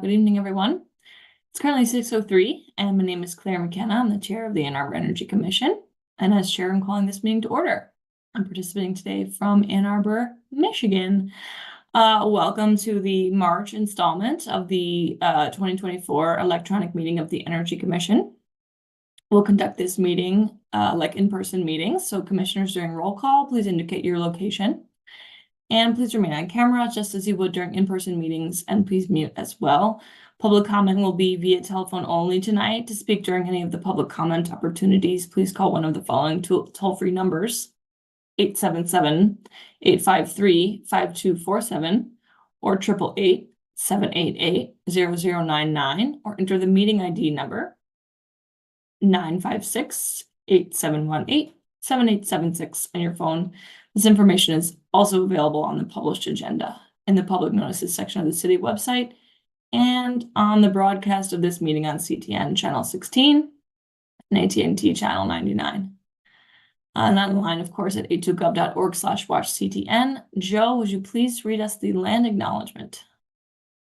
Good evening, everyone. It's currently 6:03, and my name is Claire McKenna. I'm the chair of the Ann Arbor Energy Commission, and as chair, I'm calling this meeting to order. I'm participating today from Ann Arbor, Michigan. Welcome to the March installment of the 2024 electronic meeting of the Energy Commission. We'll conduct this meeting like in-person meetings, so commissioners during roll call, please indicate your location. And please remain on camera just as you would during in-person meetings, and please mute as well. Public comment will be via telephone only tonight. To speak during any of the public comment opportunities, please call one of the following toll-free numbers: 877-853-5247 or 888-788-0099, or enter the meeting ID number 956-8718-7876 on your phone. This information is also available on the published agenda in the public notices section of the city website and on the broadcast of this meeting on CTN channel 16 and AT&T channel 99. And online, of course, at a2gov.org/watchctn. Joe, would you please read us the land acknowledgement?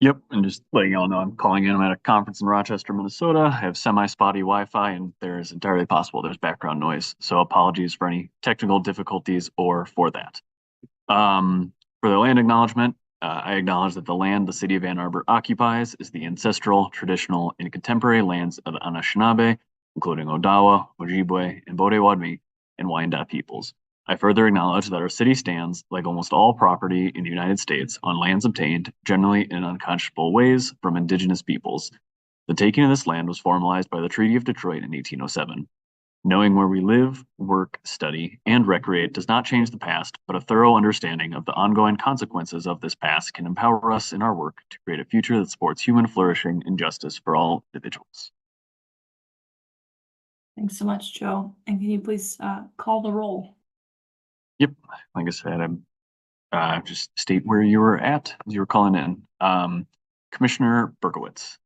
Yep, and just letting y'all know I'm calling in. I'm at a conference in Rochester, Minnesota. I have semi-spotty Wi-Fi, and there's entirely possible there's background noise. So apologies for any technical difficulties or for that. For the land acknowledgement, I acknowledge that the land the city of Ann Arbor occupies is the ancestral, traditional, and contemporary lands of the Anishinaabe, including Odawa, Ojibwe, and Bodewadmi and Wyandot peoples. I further acknowledge that our city stands, like almost all property in the United States, on lands obtained, generally in unconscionable ways, from indigenous peoples. The taking of this land was formalized by the Treaty of Detroit in 1807. Knowing where we live, work, study, and recreate does not change the past, but a thorough understanding of the ongoing consequences of this past can empower us in our work to create a future that supports human flourishing and justice for all individuals. Thanks so much, Joe. And can you please call the roll? Yep, like I said, just state where you were at as you were calling in. Commissioner Berkowitz.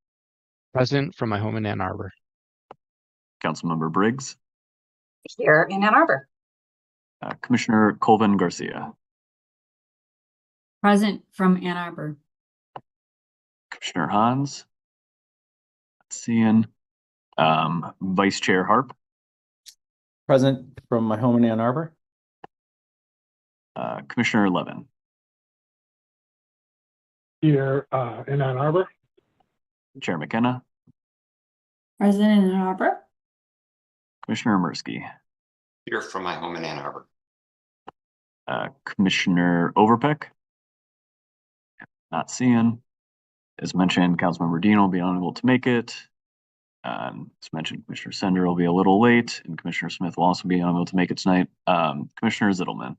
Present from my home in Ann Arbor. Councilmember Briggs. Here in Ann Arbor. Commissioner Colvin Garcia. Present from Ann Arbor. Commissioner Hans. Let's see in. Vice Chair Harp. Present from my home in Ann Arbor. Commissioner Levin. Here in Ann Arbor. Chair McKenna. Present in Ann Arbor. Commissioner Mirsky. Here from my home in Ann Arbor. Commissioner Overpeck. Not seeing. As mentioned, Councilmember Dean will be unable to make it. As mentioned, Commissioner Sender will be a little late, and Commissioner Smith will also be unable to make it tonight. Commissioner Zittelman.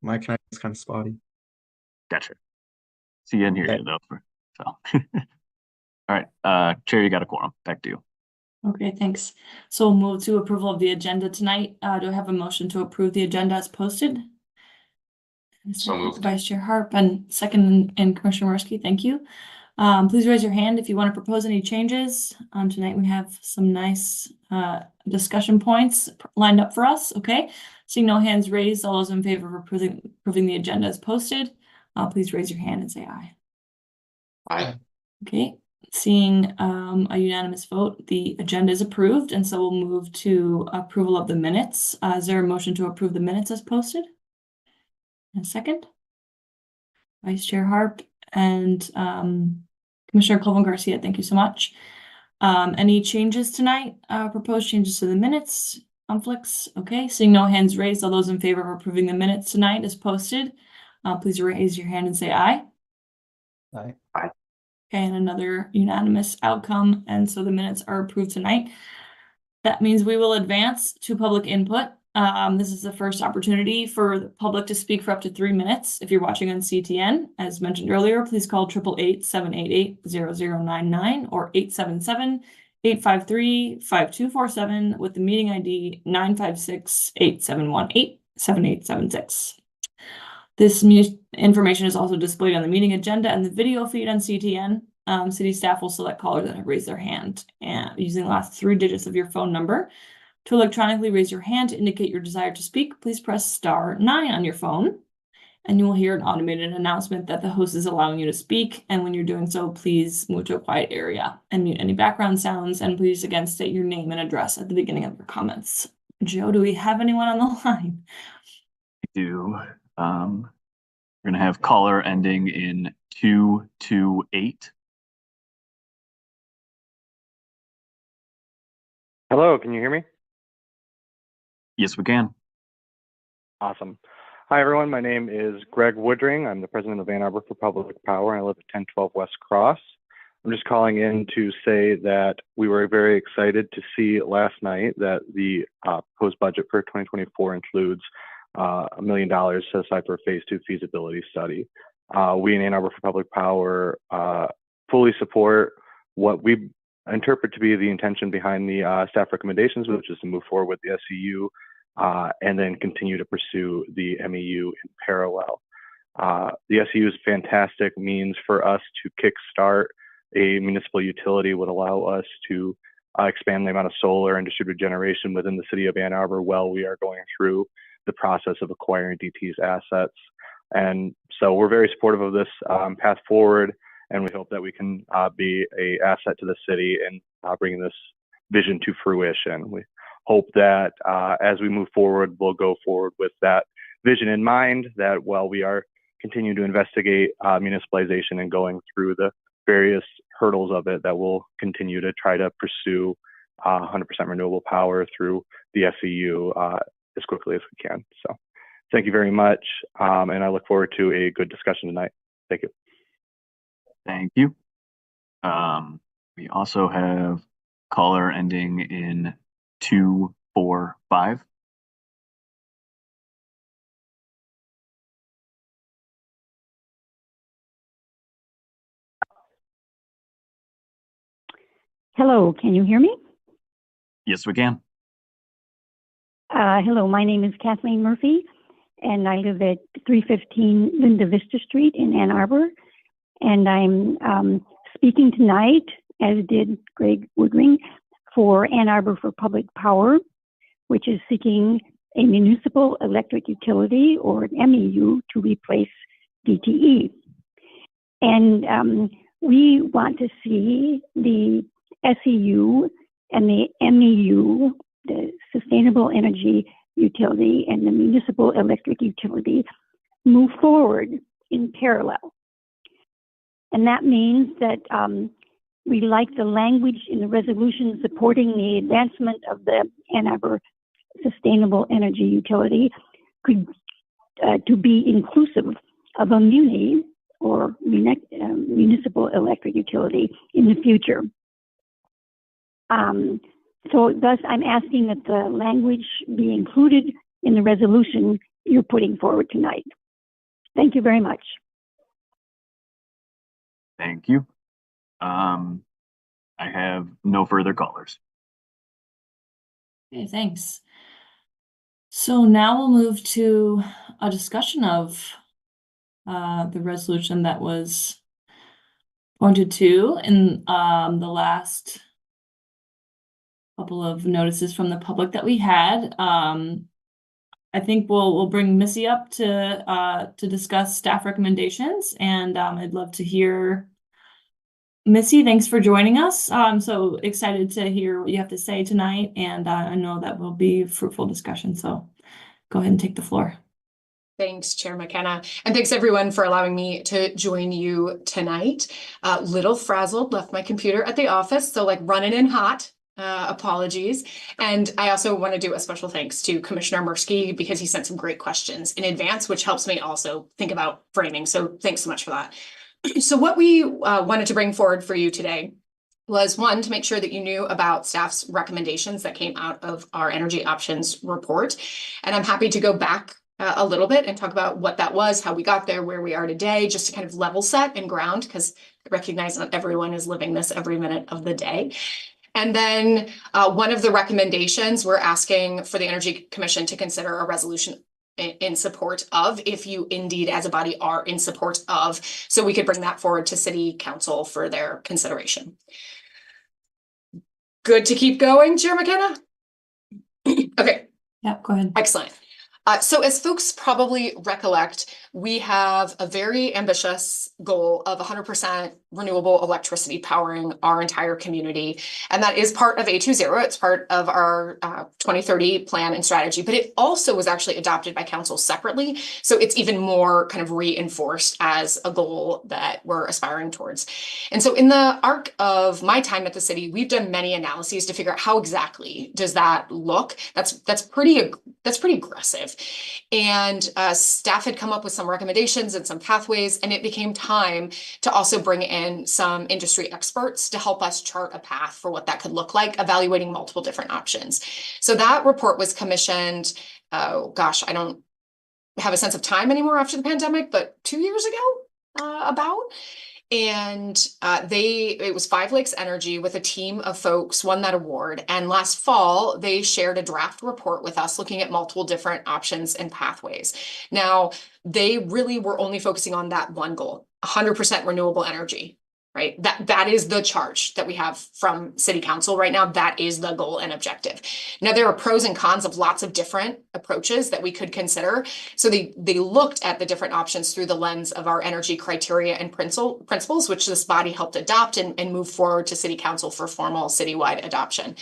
My connection is kind of spotty. Gotcha. See you in here, Okay. though. So, all right, Chair, you got a quorum. Back to you. Okay, thanks. So we'll move to approval of the agenda tonight. Do I have a motion to approve the agenda as posted? So moved. Vice Chair Harp and second and Commissioner Mirsky, thank you. Please raise your hand if you want to propose any changes. Tonight we have some nice discussion points lined up for us. Okay, seeing no hands raised, all those in favor of approving the agenda as posted, please raise your hand and say aye. Aye. Okay, seeing a unanimous vote, the agenda is approved, and so we'll move to approval of the minutes. Is there a motion to approve the minutes as posted? And a second. Vice Chair Harp and Commissioner Colvin Garcia, thank you so much. Any changes tonight? Proposed changes to the minutes? Conflicts? Okay, seeing no hands raised, all those in favor of approving the minutes tonight as posted, please raise your hand and say aye. Aye. Aye. Okay, and another unanimous outcome, and so the minutes are approved tonight. That means we will advance to public input. This is the first opportunity for the public to speak for up to 3 minutes. If you're watching on CTN, as mentioned earlier, please call 888-788-0099 or 877-853-5247 with the meeting ID 956-8718-7876. This information is also displayed on the meeting agenda and the video feed on CTN. City staff will select callers that have raised their hand and using the last 3 digits of your phone number. To electronically raise your hand to indicate your desire to speak, please press star 9 on your phone, and you will hear an automated announcement that the host is allowing you to speak. And when you're doing so, please move to a quiet area and mute any background sounds. And please again state your name and address at the beginning of your comments. Joe, do we have anyone on the line? We do. We're gonna have caller ending in 228. Hello, can you hear me? Yes, we can. Awesome. Hi, everyone. My name is Greg Woodring. I'm the president of Arbor for Public Power, and I live at 1012 West Cross. I'm just calling in to say that we were very excited to see last night that the proposed budget for 2024 includes $1 million set aside for a phase 2 feasibility study. We in Ann Arbor for Public Power fully support what we interpret to be the intention behind the staff recommendations, which is to move forward with the SEU and then continue to pursue the MEU in parallel. The SEU is a fantastic means for us to kickstart a municipal utility, would allow us to expand the amount of solar and distributed generation within the city of Ann Arbor while we are going through the process of acquiring DT's assets. And so we're very supportive of this path forward, and we hope that we can be an asset to the city and bringing this vision to fruition. We hope that as we move forward, we'll go forward with that vision in mind, that while we are continuing to investigate municipalization and going through the various hurdles of it, that we'll continue to try to pursue 100% renewable power through the SEU as quickly as we can. So thank you very much, and I look forward to a good discussion tonight. Thank you. Thank you. We also have caller ending in 245. Hello, can you hear me? Yes, we can. Hello, my name is Kathleen Murphy, and I live at 315 Linda Vista Street in Ann Arbor. And I'm speaking tonight, as did Greg Woodring, for Ann Arbor for Public Power, which is seeking a municipal electric utility, or an MEU, to replace DTE. And we want to see the SEU and the MEU, the Sustainable Energy Utility, and the Municipal Electric Utility move forward in parallel. And that means that we like the language in the resolution supporting the advancement of the Ann Arbor Sustainable Energy Utility to be inclusive of a muni or municipal electric utility in the future. So thus, I'm asking that the language be included in the resolution you're putting forward tonight. Thank you very much. Thank you. I have no further callers. Okay, thanks. So now we'll move to a discussion of the resolution that was pointed to in the last couple of notices from the public that we had. I think we'll bring Missy up to discuss staff recommendations, and I'd love to hear. Missy, thanks for joining us. I'm so excited to hear what you have to say tonight, and I know that will be a fruitful discussion. So go ahead and take the floor. Thanks, Chair McKenna. And thanks everyone for allowing me to join you tonight. Little frazzled, left my computer at the office, so like running in hot. Apologies. And I also want to do a special thanks to Commissioner Mursky because he sent some great questions in advance, which helps me also think about framing. So thanks so much for that. So what we wanted to bring forward for you today was, one, to make sure that you knew about staff's recommendations that came out of our energy options report. And I'm happy to go back a little bit and talk about what that was, how we got there, where we are today, just to kind of level set and ground, because I recognize not everyone is living this every minute of the day. And then one of the recommendations, we're asking for the Energy Commission to consider a resolution in support of, if you indeed as a body are in support of, so we could bring that forward to City Council for their consideration. Good to keep going, Chair McKenna? Okay, Yeah, go ahead. excellent. So as folks probably recollect, we have a very ambitious goal of 100% renewable electricity powering our entire community. And that is part of A20. It's part of our 2030 plan and strategy, but it also was actually adopted by council separately. So it's even more kind of reinforced as a goal that we're aspiring towards. And so in the arc of my time at the city, we've done many analyses to figure out how exactly does that look. That's pretty aggressive. And staff had come up with some recommendations and some pathways, and it became time to also bring in some industry experts to help us chart a path for what that could look like, evaluating multiple different options. So that report was commissioned, gosh, I don't have a sense of time anymore after the pandemic, but 2 years ago, about. And it was Five Lakes Energy with a team of folks won that award. And last fall, they shared a draft report with us looking at multiple different options and pathways. Now, they really were only focusing on that one goal, 100% renewable energy, right? That is the charge that we have from City Council right now. That is the goal and objective. Now, there are pros and cons of lots of different approaches that we could consider. So they looked at the different options through the lens of our energy criteria and principles, which this body helped adopt and move forward to City Council for formal citywide adoption.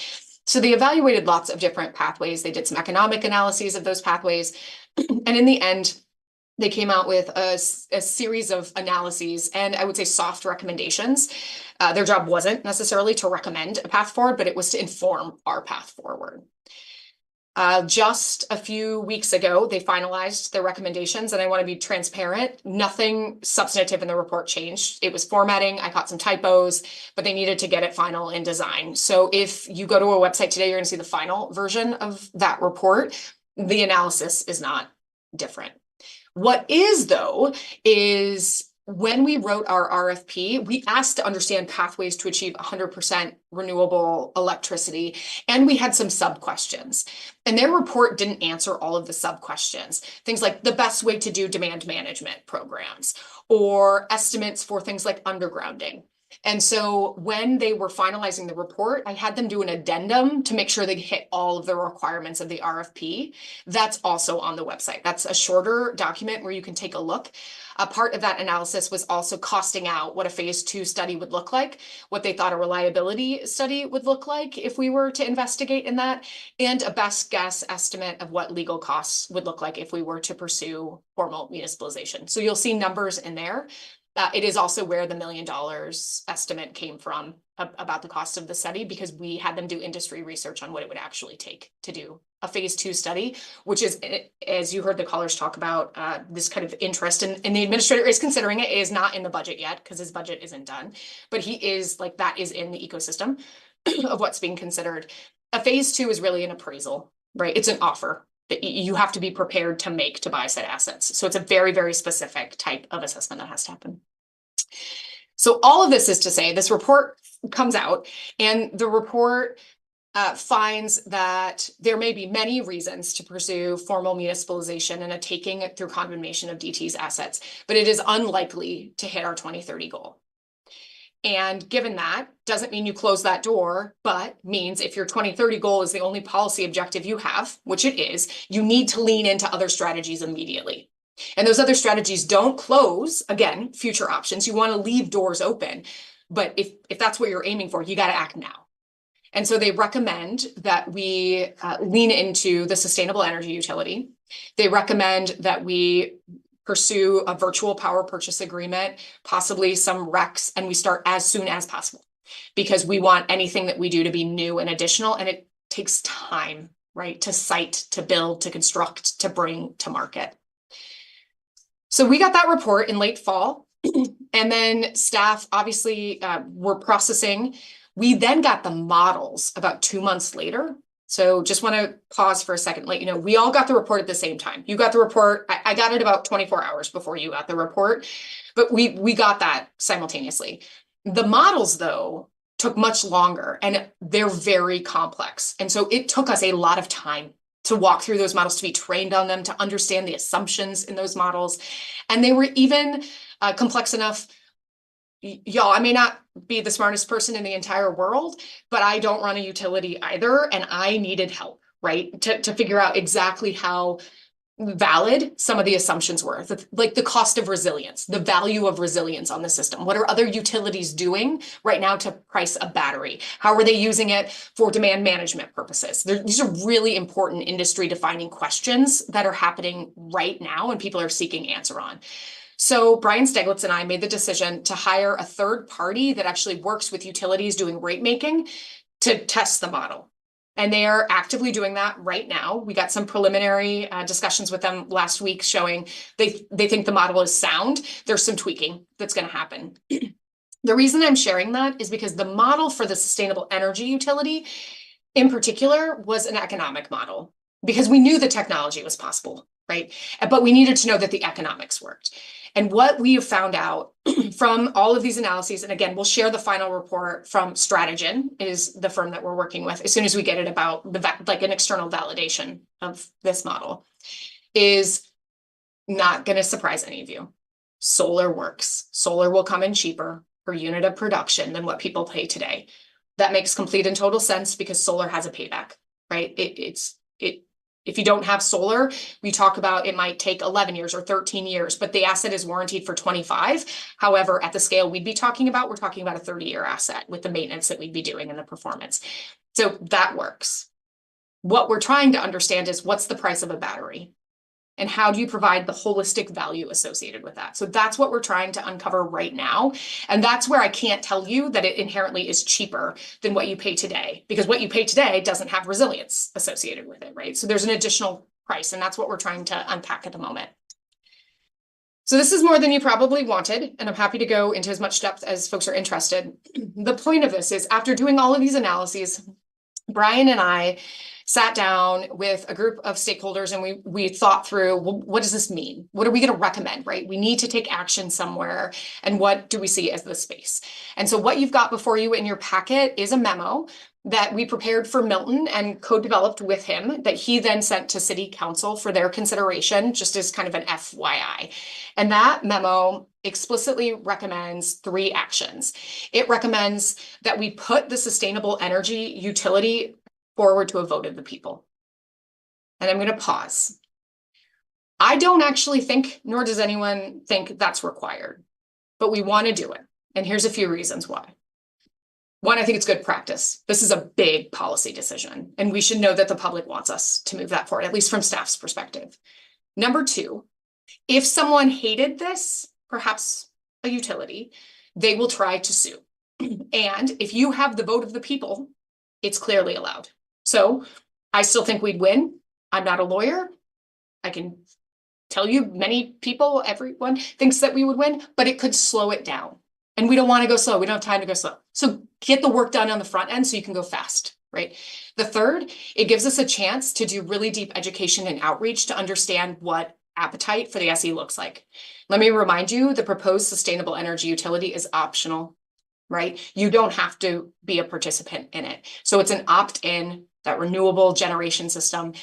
So they evaluated lots of different pathways. They did some economic analyses of those pathways. And in the end, they came out with a series of analyses and I would say soft recommendations. Their job wasn't necessarily to recommend a path forward, but it was to inform our path forward. Just a few weeks ago, they finalized their recommendations, and I want to be transparent. Nothing substantive in the report changed. It was formatting. I caught some typos, but they needed to get it final in design. So if you go to a website today, you're going to see the final version of that report. The analysis is not different. What is, though, is when we wrote our RFP, we asked to understand pathways to achieve 100% renewable electricity, and we had some sub-questions. And their report didn't answer all of the sub-questions. Things like the best way to do demand management programs, or estimates for things like undergrounding. And so when they were finalizing the report, I had them do an addendum to make sure they hit all of the requirements of the RFP. That's also on the website. That's a shorter document where you can take a look. A part of that analysis was also costing out what a phase 2 study would look like, what they thought a reliability study would look like if we were to investigate in that, and a best guess estimate of what legal costs would look like if we were to pursue formal municipalization. So you'll see numbers in there. It is also where the $1 million estimate came from about the cost of the study, because we had them do industry research on what it would actually take to do a phase 2 study, which is, as you heard the callers talk about, this kind of interest, and the administrator is considering it. It is not in the budget yet because his budget isn't done, but he is like, that is in the ecosystem of what's being considered. A phase 2 is really an appraisal, right? It's an offer that you have to be prepared to make to buy said assets. So it's a very, very specific type of assessment that has to happen. So all of this is to say, this report comes out, and the report finds that there may be many reasons to pursue formal municipalization and a taking through condemnation of DT's assets, but it is unlikely to hit our 2030 goal. And given that, doesn't mean you close that door, but means if your 2030 goal is the only policy objective you have, which it is, you need to lean into other strategies immediately. And those other strategies don't close, again, future options. You want to leave doors open. But if that's what you're aiming for, you got to act now. And so they recommend that we lean into the sustainable energy utility. They recommend that we pursue a virtual power purchase agreement, possibly some RECs, and we start as soon as possible, because we want anything that we do to be new and additional, and it takes time, right, to site, to build, to construct, to bring to market. So we got that report in late fall, and then staff obviously were processing. We then got the models about 2 months later. So just want to pause for a second, let you know, we all got the report at the same time. You got the report. I got it about 24 hours before you got the report, but we got that simultaneously. The models, though, took much longer, and they're very complex. And so it took us a lot of time to walk through those models, to be trained on them, to understand the assumptions in those models. And they were even complex enough. Y'all, I may not be the smartest person in the entire world, but I don't run a utility either, and I needed help, right? To figure out exactly how valid some of the assumptions were, like the cost of resilience, the value of resilience on the system. What are other utilities doing right now to price a battery? How are they using it for demand management purposes? These are really important industry defining questions that are happening right now and people are seeking answer on. So Brian Steglitz and I made the decision to hire a third party that actually works with utilities doing rate making to test the model. And they are actively doing that right now. We got some preliminary discussions with them last week showing they think the model is sound. There's some tweaking that's going to happen. The reason I'm sharing that is because the model for the sustainable energy utility in particular was an economic model because we knew the technology was possible, right? But we needed to know that the economics worked. And what we have found out from all of these analyses, and again, we'll share the final report from Stratagen, is the firm that we're working with, as soon as we get it about like an external validation of this model, is not going to surprise any of you. Solar works. Solar will come in cheaper per unit of production than what people pay today. That makes complete and total sense because solar has a payback, right? If you don't have solar, we talk about it might take 11 years or 13 years, but the asset is warranted for 25. However, at the scale we'd be talking about, we're talking about a 30-year asset with the maintenance that we'd be doing and the performance. So that works. What we're trying to understand is what's the price of a battery? And how do you provide the holistic value associated with that? So that's what we're trying to uncover right now. And that's where I can't tell you that it inherently is cheaper than what you pay today, because what you pay today doesn't have resilience associated with it, right? So there's an additional price, and that's what we're trying to unpack at the moment. So this is more than you probably wanted, and I'm happy to go into as much depth as folks are interested. The point of this is after doing all of these analyses, Brian and I sat down with a group of stakeholders and we thought through, well, what does this mean? What are we going to recommend, right? We need to take action somewhere. And what do we see as the space? And so what you've got before you in your packet is a memo that we prepared for Milton and co-developed with him that he then sent to City Council for their consideration, just as kind of an FYI. And that memo explicitly recommends 3 actions. It recommends that we put the sustainable energy utility forward to a vote of the people. And I'm going to pause. I don't actually think, nor does anyone think that's required, but we want to do it. And here's a few reasons why. One, I think it's good practice. This is a big policy decision, and we should know that the public wants us to move that forward, at least from staff's perspective. Number 2, if someone hated this, perhaps a utility, they will try to sue. And if you have the vote of the people, it's clearly allowed. So I still think we'd win. I'm not a lawyer. I can tell you many people, everyone thinks that we would win, but it could slow it down. And we don't want to go slow. We don't have time to go slow. So get the work done on the front end so you can go fast, right? The third, it gives us a chance to do really deep education and outreach to understand what appetite for the SE looks like. Let me remind you, the proposed sustainable energy utility is optional, right? You don't have to be a participant in it. So it's an opt-in, that renewable generation system.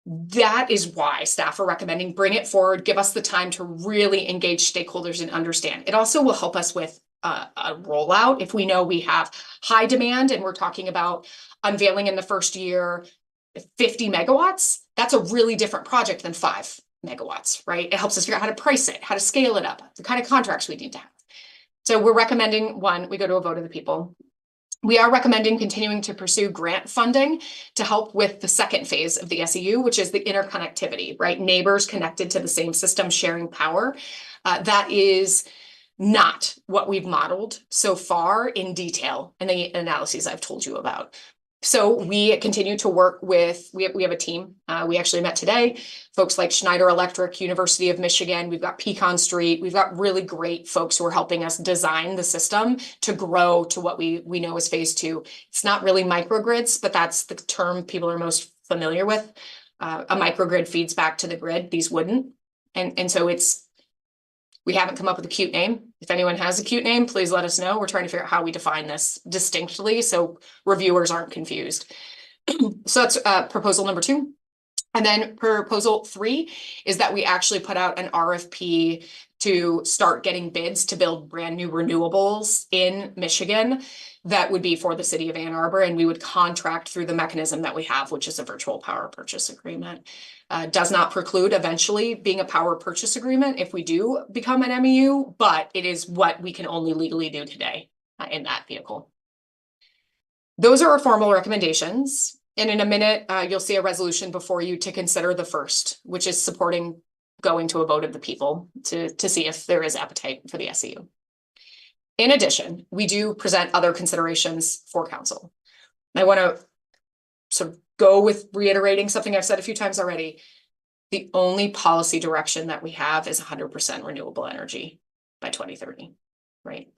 That is why staff are recommending bring it forward, give us the time to really engage stakeholders and understand. It also will help us with a rollout. If we know we have high demand and we're talking about unveiling in the first year 50 megawatts, that's a really different project than 5 megawatts, right? It helps us figure out how to price it, how to scale it up, the kind of contracts we need to have. So we're recommending, 1, we go to a vote of the people. We are recommending continuing to pursue grant funding to help with the second phase of the SEU, which is the interconnectivity, right? Neighbors connected to the same system sharing power. That is not what we've modeled so far in detail in the analyses I've told you about. So we continue to work with, we have a team. We actually met today, folks like Schneider Electric, University of Michigan. We've got Pecan Street. We've got really great folks who are helping us design the system to grow to what we know is phase 2. It's not really microgrids, but that's the term people are most familiar with. A microgrid feeds back to the grid. These wouldn't. And so we haven't come up with a cute name. If anyone has a cute name, please let us know. We're trying to figure out how we define this distinctly so reviewers aren't confused. So that's proposal number 2. And then proposal 3 is that we actually put out an RFP to start getting bids to build brand new renewables in Michigan that would be for the city of Ann Arbor, and we would contract through the mechanism that we have, which is a virtual power purchase agreement. Does not preclude eventually being a power purchase agreement if we do become an MEU, but it is what we can only legally do today in that vehicle. Those are our formal recommendations. And in a minute, you'll see a resolution before you to consider the first, which is supporting going to a vote of the people to see if there is appetite for the SEU. In addition, we do present other considerations for council. I want to sort of go with reiterating something I've said a few times already. The only policy direction that we have is 100% renewable energy by 2030, right?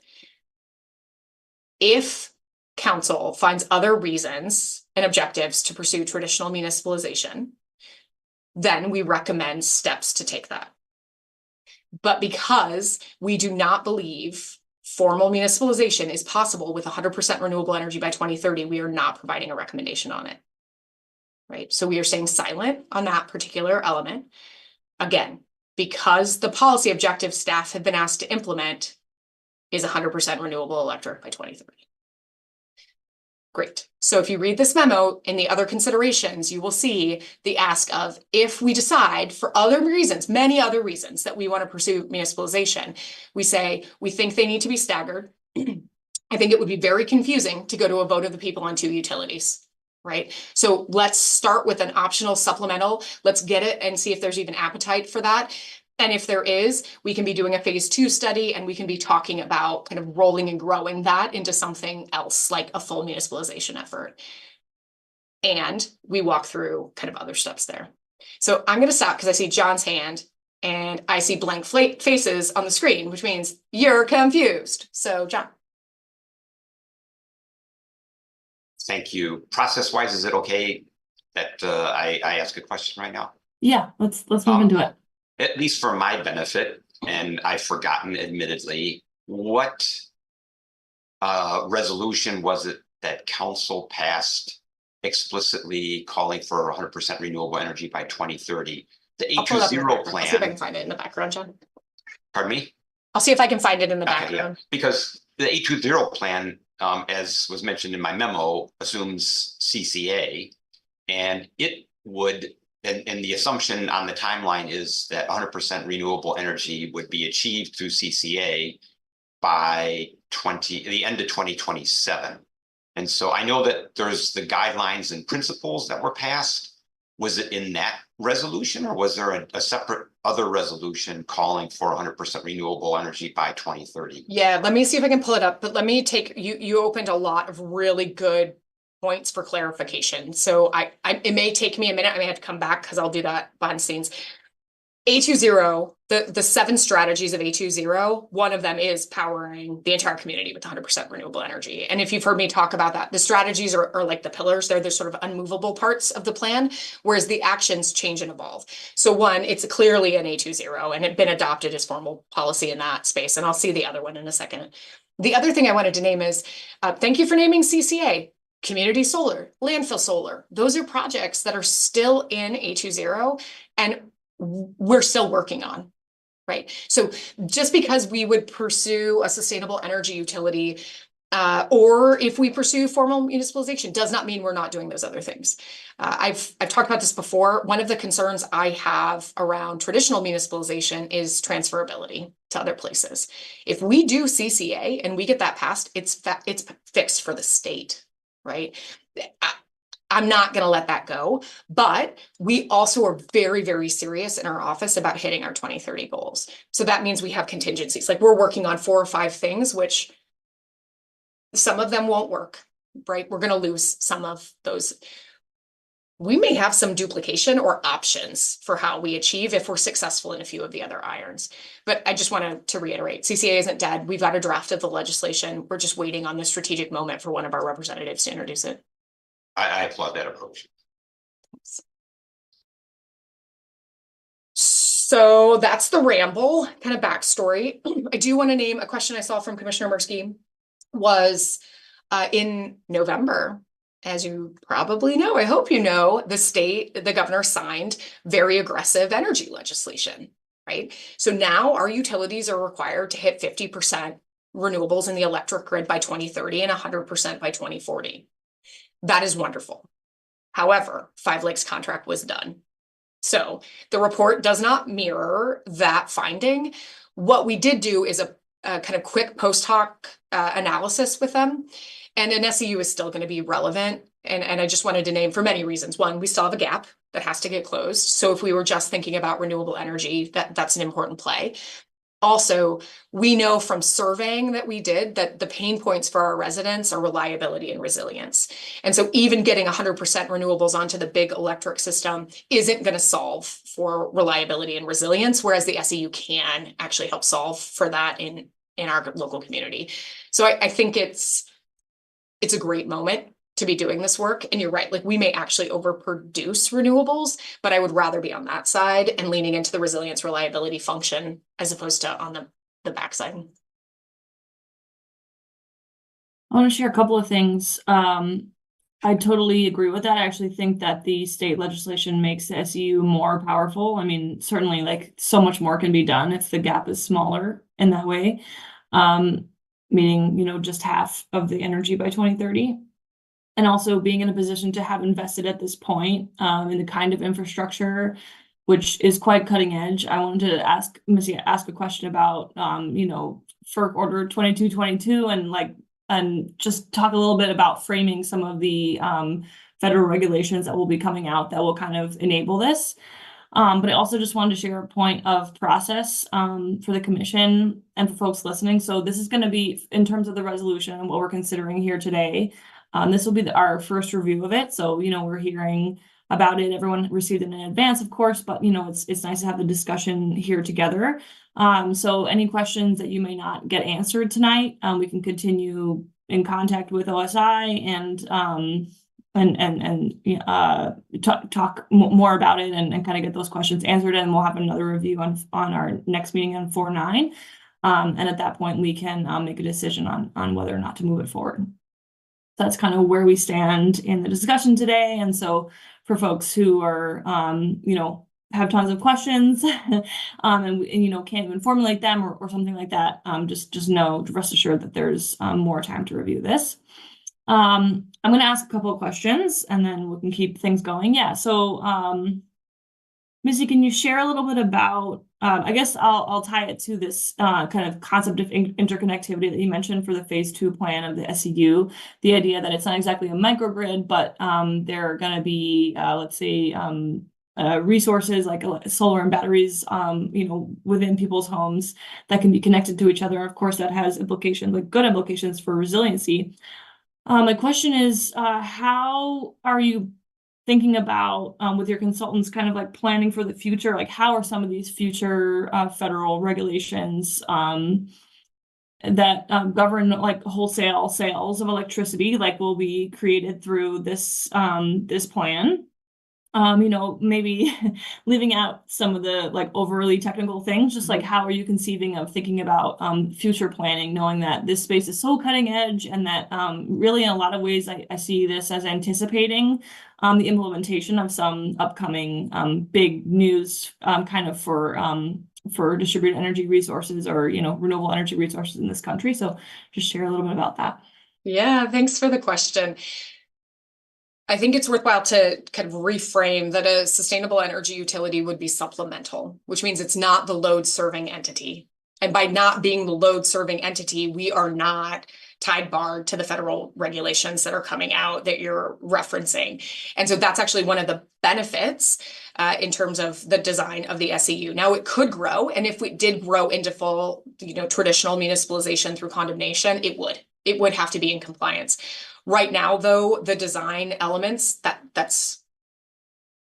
If council finds other reasons and objectives to pursue traditional municipalization, then we recommend steps to take that. But because we do not believe formal municipalization is possible with 100% renewable energy by 2030, we are not providing a recommendation on it, right? So we are staying silent on that particular element. Again, because the policy objective staff have been asked to implement is 100% renewable electric by 2030. Great. So if you read this memo in the other considerations, you will see the ask of, if we decide for other reasons, many other reasons that we want to pursue municipalization, we say, we think they need to be staggered. I think it would be very confusing to go to a vote of the people on 2 utilities, right? So let's start with an optional supplemental. Let's get it and see if there's even appetite for that. And if there is, we can be doing a phase 2 study, and we can be talking about kind of rolling and growing that into something else, like a full municipalization effort. And we walk through kind of other steps there. So I'm going to stop because I see John's hand and I see blank faces on the screen, which means you're confused. So John. Thank you. Process-wise, is it okay that I ask a question right now? Yeah, let's move into it. At least for my benefit, and I've forgotten admittedly, what resolution was it that council passed explicitly calling for 100% renewable energy by 2030? The 820 plan. I'll see if I can find it in the background, John. Pardon me? I'll see if I can find it in the Okay, background. yeah. Because the 820 plan, as was mentioned in my memo, assumes CCA, and it would, and the assumption on the timeline is that 100% renewable energy would be achieved through CCA by the end of 2027. And so I know that there's the guidelines and principles that were passed. Was it in that resolution, or was there a separate other resolution calling for 100% renewable energy by 2030? Yeah, let me see if I can pull it up, but let me take, you opened a lot of really good points for clarification. So it may take me a minute. I may have to come back because I'll do that behind the scenes. A20, the 7 strategies of A20, one of them is powering the entire community with 100% renewable energy. And if you've heard me talk about that, the strategies are like the pillars. They're the sort of unmovable parts of the plan, whereas the actions change and evolve. So one, it's clearly an A20, and it had been adopted as formal policy in that space. And I'll see the other one in a second. The other thing I wanted to name is, thank you for naming CCA. Community solar, landfill solar. Those are projects that are still in A20 and we're still working on, right? So just because we would pursue a sustainable energy utility, or if we pursue formal municipalization, does not mean we're not doing those other things. I've talked about this before. One of the concerns I have around traditional municipalization is transferability to other places. If we do CCA and we get that passed, it's fixed for the state. Right? I'm not going to let that go, but we also are very, very serious in our office about hitting our 2030 goals. So that means we have contingencies. Like we're working on 4 or 5 things, which some of them won't work, right? We're going to lose some of those. We may have some duplication or options for how we achieve if we're successful in a few of the other irons. But I just wanted to reiterate, CCA isn't dead. We've got a draft of the legislation. We're just waiting on the strategic moment for one of our representatives to introduce it. I applaud that approach. So that's the ramble, kind of backstory. I do want to name a question I saw from Commissioner Mirsky was in November. As you probably know, I hope you know, the governor signed very aggressive energy legislation, right? So now our utilities are required to hit 50% renewables in the electric grid by 2030 and 100% by 2040. That is wonderful. However, Five Lakes contract was done. So the report does not mirror that finding. What we did do is a kind of quick post hoc analysis with them. And an SEU is still going to be relevant. And I just wanted to name for many reasons. One, we still have a gap that has to get closed. So if we were just thinking about renewable energy, that's an important play. Also, we know from surveying that we did that the pain points for our residents are reliability and resilience. And so even getting 100% renewables onto the big electric system isn't going to solve for reliability and resilience, whereas the SEU can actually help solve for that in our local community. So I think it's a great moment to be doing this work. And you're right, like we may actually overproduce renewables, but I would rather be on that side and leaning into the resilience reliability function as opposed to on the backside. I want to share a couple of things. I totally agree with that. I actually think that the state legislation makes the SEU more powerful. I mean, certainly like so much more can be done if the gap is smaller in that way. Meaning, you know, just half of the energy by 2030. And also being in a position to have invested at this point in the kind of infrastructure, which is quite cutting edge. I wanted to ask Missy a question about, you know, FERC Order 2222 and just talk a little bit about framing some of the federal regulations that will be coming out that will kind of enable this. But I also just wanted to share a point of process for the commission and for folks listening. So this is going to be in terms of the resolution and what we're considering here today. This will be our first review of it. So, you know, we're hearing about it. Everyone received it in advance, of course, but, you know, it's nice to have the discussion here together. So any questions that you may not get answered tonight, we can continue in contact with OSI and talk more about it and kind of get those questions answered. And we'll have another review on our next meeting on 4/9. And at that point, we can make a decision on whether or not to move it forward. That's kind of where we stand in the discussion today. And so for folks who are, you know, have tons of questions and, you know, can't even formulate them or something like that, just know, rest assured that there's more time to review this. I'm going to ask a couple of questions and then we can keep things going. Yeah. So, Missy, can you share a little bit about, I guess I'll tie it to this kind of concept of interconnectivity that you mentioned for the phase 2 plan of the SEU, the idea that it's not exactly a microgrid, but there are going to be, let's say, resources like solar and batteries, you know, within people's homes that can be connected to each other. Of course, that has implications, like good implications for resiliency. My question is, how are you thinking about with your consultants kind of like planning for the future? Like how are some of these future federal regulations that govern like wholesale sales of electricity like will be created through this this plan? You know, maybe leaving out some of the like overly technical things, just like how are you conceiving of thinking about future planning, knowing that this space is so cutting edge and that really in a lot of ways I see this as anticipating the implementation of some upcoming big news kind of for distributed energy resources or, you know, renewable energy resources in this country. So just share a little bit about that. Yeah, thanks for the question. I think it's worthwhile to kind of reframe that a sustainable energy utility would be supplemental, which means it's not the load serving entity. And by not being the load serving entity, we are not tied barred to the federal regulations that are coming out that you're referencing. And so that's actually one of the benefits in terms of the design of the SEU. Now it could grow. And if we did grow into full, you know, traditional municipalization through condemnation, it would have to be in compliance. Right now, though, the design elements that's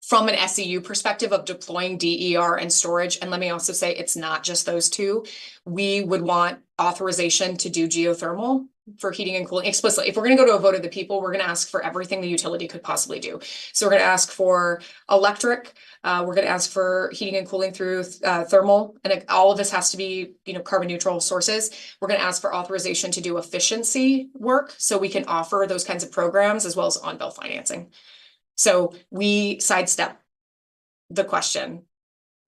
from an SEU perspective of deploying DER and storage, and let me also say it's not just those two, we would want authorization to do geothermal for heating and cooling explicitly. If we're going to go to a vote of the people, we're going to ask for everything the utility could possibly do. So we're going to ask for electric, we're going to ask for heating and cooling through thermal, and all of this has to be, you know, carbon neutral sources. We're going to ask for authorization to do efficiency work so we can offer those kinds of programs as well as on-bill financing. So we sidestep the question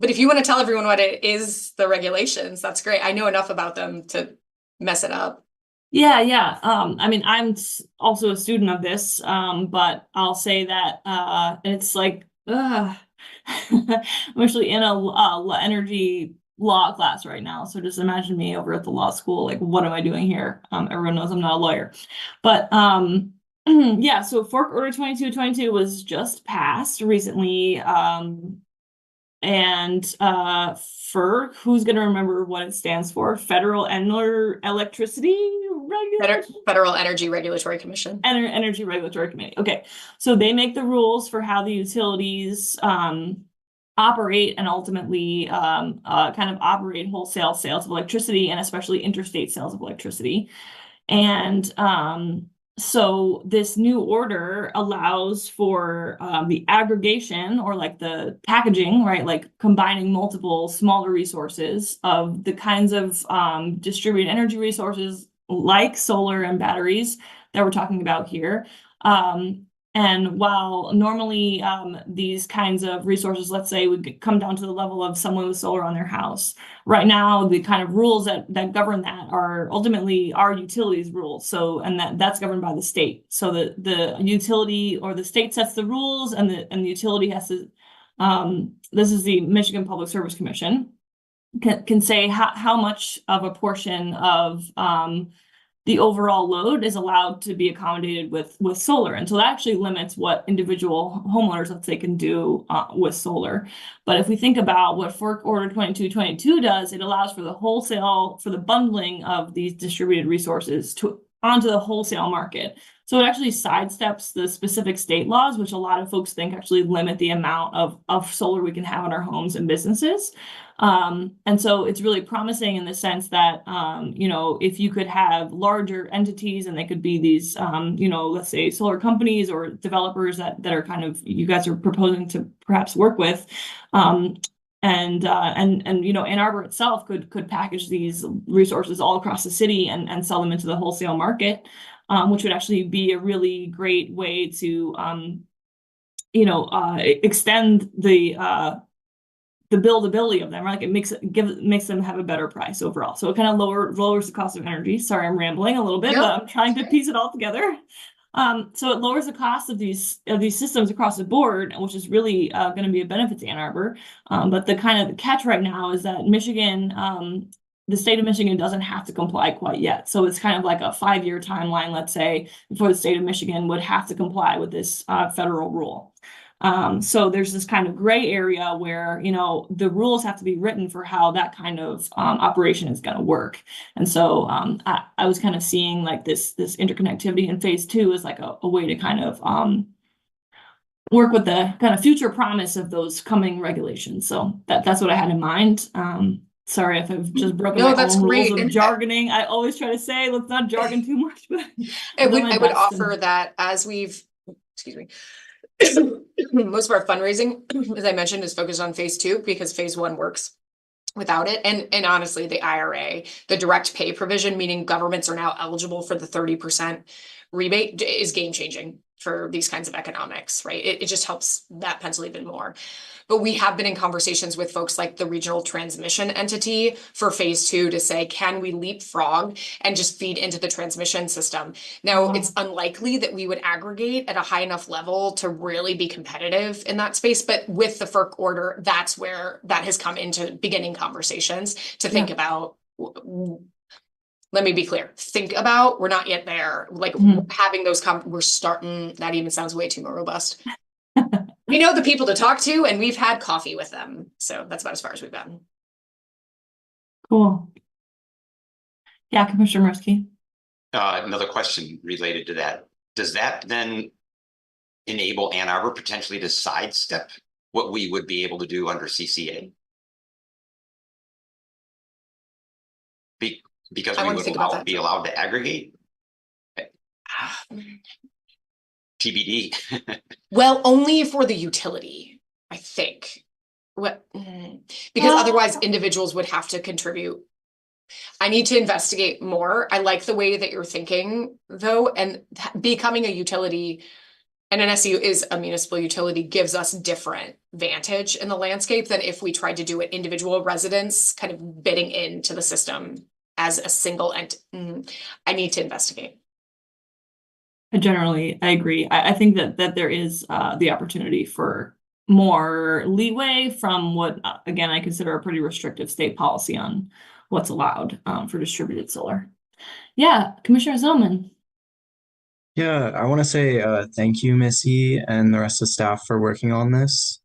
But if you want to tell everyone what it is, the regulations, that's great. I know enough about them to mess it up. Yeah. I mean, also a student of this, but I'll say that it's like, I'm actually in a energy law class right now. So just imagine me over at the law school, like, what am I doing here? Everyone knows I'm not a lawyer, but yeah. So Fork Order 2222 was just passed recently. And FERC, who's going to remember what it stands for? Federal Electricity Regulation? Federal Energy Regulatory Commission. Energy Regulatory Committee. Okay, so they make the rules for how the utilities operate and ultimately kind of operate wholesale sales of electricity and especially interstate sales of electricity. And so this new order allows for the aggregation or like the packaging, right? Like combining multiple smaller resources of the kinds of distributed energy resources like solar and batteries that we're talking about here. And while normally these kinds of resources, let's say, would come down to the level of someone with solar on their house, right now the kind of rules that govern that are ultimately our utilities rules. So, and that's governed by the state. So the utility or the state sets the rules, and the utility has to. This is the Michigan Public Service Commission can say how much of a portion of the overall load is allowed to be accommodated with solar. And so that actually limits what individual homeowners, let's say, can do with solar. But if we think about what FERC Order 2222 does, it allows for the bundling of these distributed resources onto the wholesale market. So it actually sidesteps the specific state laws, which a lot of folks think actually limit the amount of solar we can have in our homes and businesses. And so it's really promising in the sense that, if you could have larger entities and they could be these, let's say solar companies or developers that are kind of, you guys are proposing to perhaps work with, and Ann Arbor itself could package these resources all across the city and sell them into the wholesale market, which would actually be a really great way to, extend the buildability of them, right? Like it makes them have a better price overall. So it kind of lowers the cost of energy. Sorry, I'm rambling a little bit, but I'm trying to piece it all together. So it lowers the cost of these systems across the board, which is really going to be a benefit to Ann Arbor. But the catch right now is that Michigan, the state of Michigan doesn't have to comply quite yet. So it's kind of like a 5-year timeline, let's say, before the state of Michigan would have to comply with this federal rule. So there's this kind of gray area where, the rules have to be written for how that kind of operation is going to work. And so I was kind of seeing like this interconnectivity in phase 2 is like a way to kind of work with the kind of future promise of those coming regulations. So that's what I had in mind. Sorry if I've just broken my own rules of jargoning. I always try to say, let's not jargon too much, but I would offer that as most of our fundraising, as I mentioned, is focused on phase 2 because phase 1 works without it. And honestly, the IRA, the direct pay provision, meaning governments are now eligible for the 30% rebate, is game changing for these kinds of economics, right? It just helps that pencil even more. But we have been in conversations with folks like the regional transmission entity for phase 2 to say, can we leapfrog and just feed into the transmission system? Now, it's unlikely that we would aggregate at a high enough level to really be competitive in that space. But with the FERC order, that's where that has come into beginning conversations to think about. Let me be clear. Think about, we're not yet there. Like having those, we're starting, that even sounds way too more robust. We know the people to talk to and we've had coffee with them. So that's about as far as we've gotten. Cool. Yeah, Commissioner Murski. Another question related to that. Does that then enable Ann Arbor potentially to sidestep what we would be able to do under CCA? Because we would be allowed to aggregate? TBD. Well, only for the utility, I think. Because otherwise individuals would have to contribute. I need to investigate more. I like the way that you're thinking, though, and becoming a utility And an SEU is a municipal utility, gives us different vantage in the landscape than if we tried to do it individual residents kind of bidding into the system as a single I need to investigate. I agree. I think that there is the opportunity for more leeway from what, again, I consider a pretty restrictive state policy on what's allowed for distributed solar. Yeah, Commissioner Zillman. Yeah, I want to say thank you, Missy, and the rest of the staff for working on this.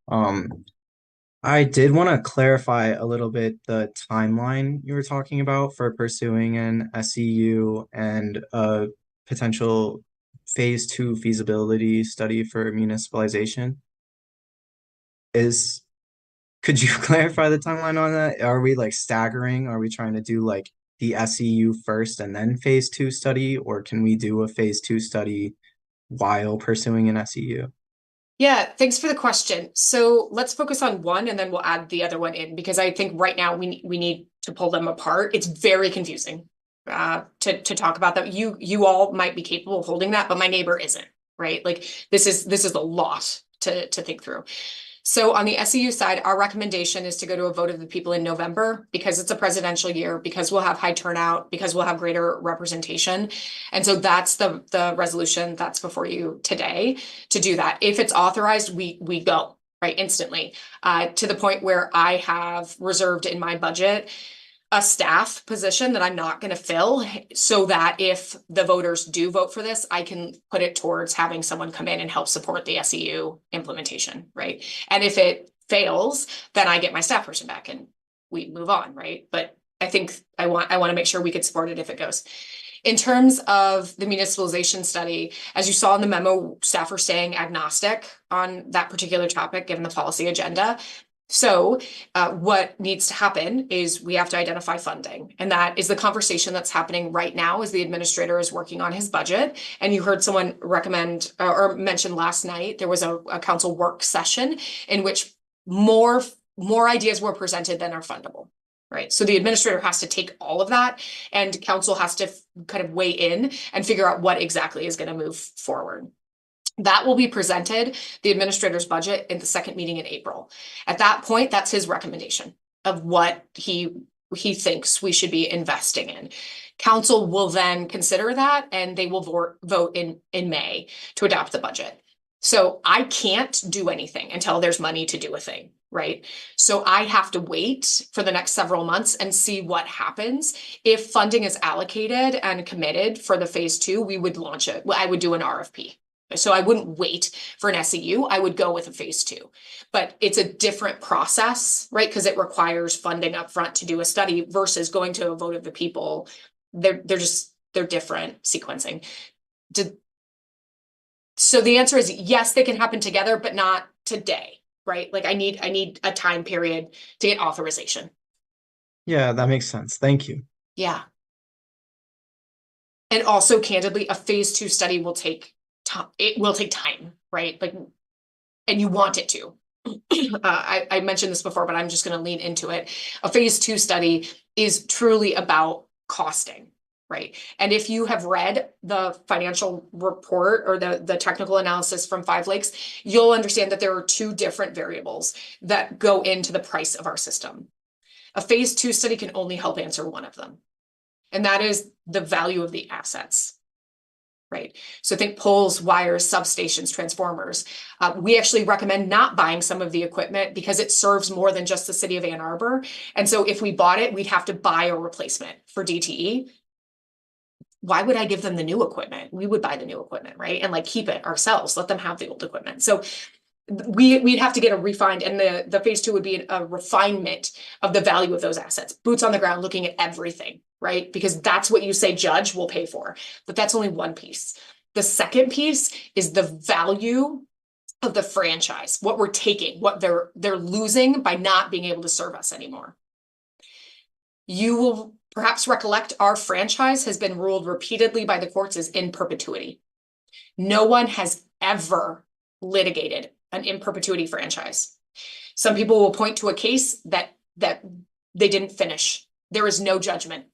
I did want to clarify a little bit the timeline you were talking about for pursuing an SEU and a potential phase 2 feasibility study for municipalization. Could you clarify the timeline on that? Are we like staggering? Are we trying to do like the SEU first and then phase 2 study, or can we do a phase 2 study while pursuing an SEU? Yeah, thanks for the question. So let's focus on one and then we'll add the other one in, because I think right now we need to pull them apart. It's very confusing to talk about that. You all might be capable of holding that, but my neighbor isn't, right? Like this is a lot to think through. So on the SEU side, our recommendation is to go to a vote of the people in November, because it's a presidential year, because we'll have high turnout, because we'll have greater representation. And so that's the resolution that's before you today to do that. If it's authorized, we go, right, instantly, to the point where I have reserved in my budget a staff position that I'm not going to fill, so that if the voters do vote for this, I can put it towards having someone come in and help support the SEU implementation, right? And if it fails, then I get my staff person back and we move on, right? But I think I want to make sure we could support it if it goes. In terms of the municipalization study, as you saw in the memo, staff are staying agnostic on that particular topic, given the policy agenda. So what needs to happen is we have to identify funding. And that is the conversation that's happening right now as the administrator is working on his budget. And you heard someone recommend or mention last night, there was a council work session in which more ideas were presented than are fundable. Right. So the administrator has to take all of that, and council has to kind of weigh in and figure out what exactly is going to move forward. That will be presented, the administrator's budget, in the second meeting in April. At that point, that's his recommendation of what he thinks we should be investing in. Council will then consider that, and they will vote in May to adopt the budget. So I can't do anything until there's money to do a thing, right? So I have to wait for the next several months and see what happens. If funding is allocated and committed for the phase 2, we would launch it. I would do an RFP. So I wouldn't wait for an SEU, I would go with a phase 2, but it's a different process, right? Because it requires funding upfront to do a study versus going to a vote of the people. They're different sequencing. So the answer is yes, they can happen together, but not today, right? Like I need a time period to get authorization. Yeah, that makes sense. Thank you. Yeah. And also, candidly, a phase 2 study will take time, right? Like, and you want it to. I mentioned this before, but I'm just going to lean into it. A phase 2 study is truly about costing, right? And if you have read the financial report or the technical analysis from Five Lakes, you'll understand that there are 2 different variables that go into the price of our system. A phase 2 study can only help answer one of them, and that is the value of the assets. Right. So think poles, wires, substations, transformers. We actually recommend not buying some of the equipment because it serves more than just the city of Ann Arbor. And so if we bought it, we'd have to buy a replacement for DTE. Why would I give them the new equipment? We would buy the new equipment, right? And like keep it ourselves, let them have the old equipment. So we'd have to get a refined, and the phase 2 would be a refinement of the value of those assets, boots on the ground, looking at everything, right? Because that's what you say, judge, will pay for, but that's only one piece. The second piece is the value of the franchise, what we're taking, what they're losing by not being able to serve us anymore. You will perhaps recollect our franchise has been ruled repeatedly by the courts as in perpetuity. No one has ever litigated an in perpetuity franchise. Some people will point to a case that they didn't finish. There is no judgment.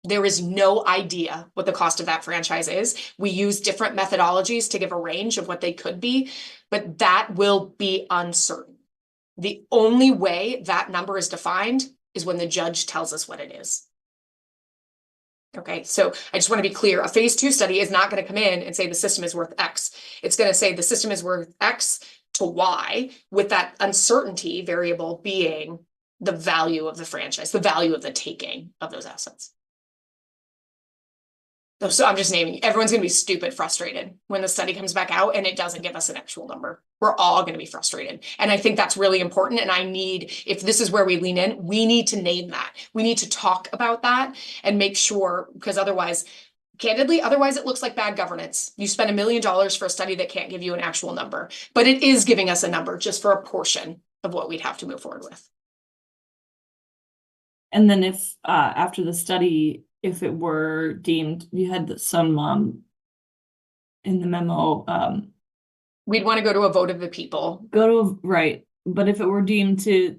There is no idea what the cost of that franchise is. We use different methodologies to give a range of what they could be, but that will be uncertain. The only way that number is defined is when the judge tells us what it is. Okay, so I just want to be clear. A phase 2 study is not going to come in and say the system is worth X. It's going to say the system is worth X to Y, with that uncertainty variable being the value of the franchise, the value of the taking of those assets. So I'm just naming, everyone's going to be stupid frustrated when the study comes back out and it doesn't give us an actual number. We're all going to be frustrated. And I think that's really important. And I need, if this is where we lean in, we need to name that. We need to talk about that and make sure, because otherwise, candidly, otherwise it looks like bad governance. You spend $1 million for a study that can't give you an actual number, but it is giving us a number just for a portion of what we'd have to move forward with. And then if after the study, if it were deemed, you had some in the memo, we'd want to go to a vote of the people. Right. But if it were deemed to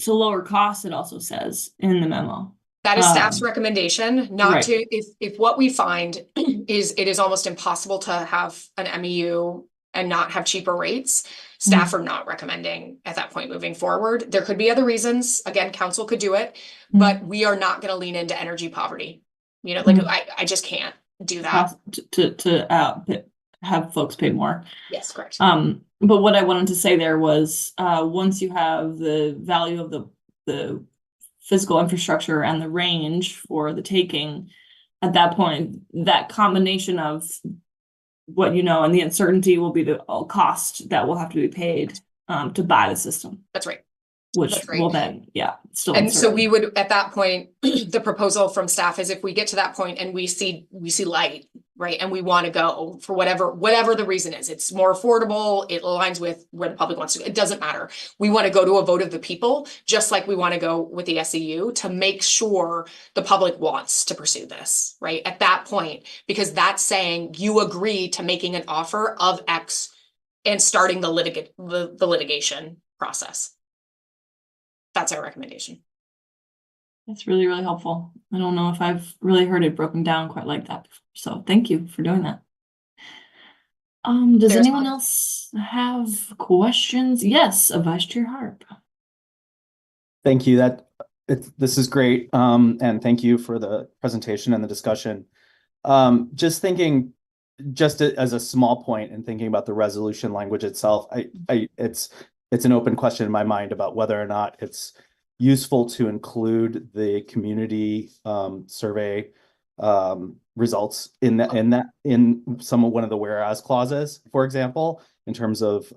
lower costs, it also says in the memo. That is staff's recommendation, not right. to, if what we find is it is almost impossible to have an MEU and not have cheaper rates, staff are not recommending at that point moving forward. There could be other reasons. Again, council could do it, but we are not going to lean into energy poverty. You know, like I just can't do that. To have folks pay more. Yes, correct. But what I wanted to say there was, once you have the value of the physical infrastructure and the range for the taking, at that point, that combination of what you know and the uncertainty will be the cost that will have to be paid to buy the system. That's right. Which will then, still. And so we would, at that point, the proposal from staff is if we get to that point and we see light, right? And we want to go for whatever the reason is, it's more affordable, it aligns with where the public wants to go. It doesn't matter. We want to go to a vote of the people, just like we want to go with the SEU to make sure the public wants to pursue this, right? At that point, because that's saying you agree to making an offer of X and starting the litigation process. That's our recommendation. That's really, really helpful. I don't know if I've really heard it broken down quite like that before. So thank you for doing that. Does anyone else have questions? Yes, Vice Chair Harp. Thank you. This is great. And thank you for the presentation and the discussion. Just thinking, just as a small point and thinking about the resolution language itself, it's an open question in my mind about whether or not it's useful to include the community survey results in one of the whereas clauses, for example, in terms of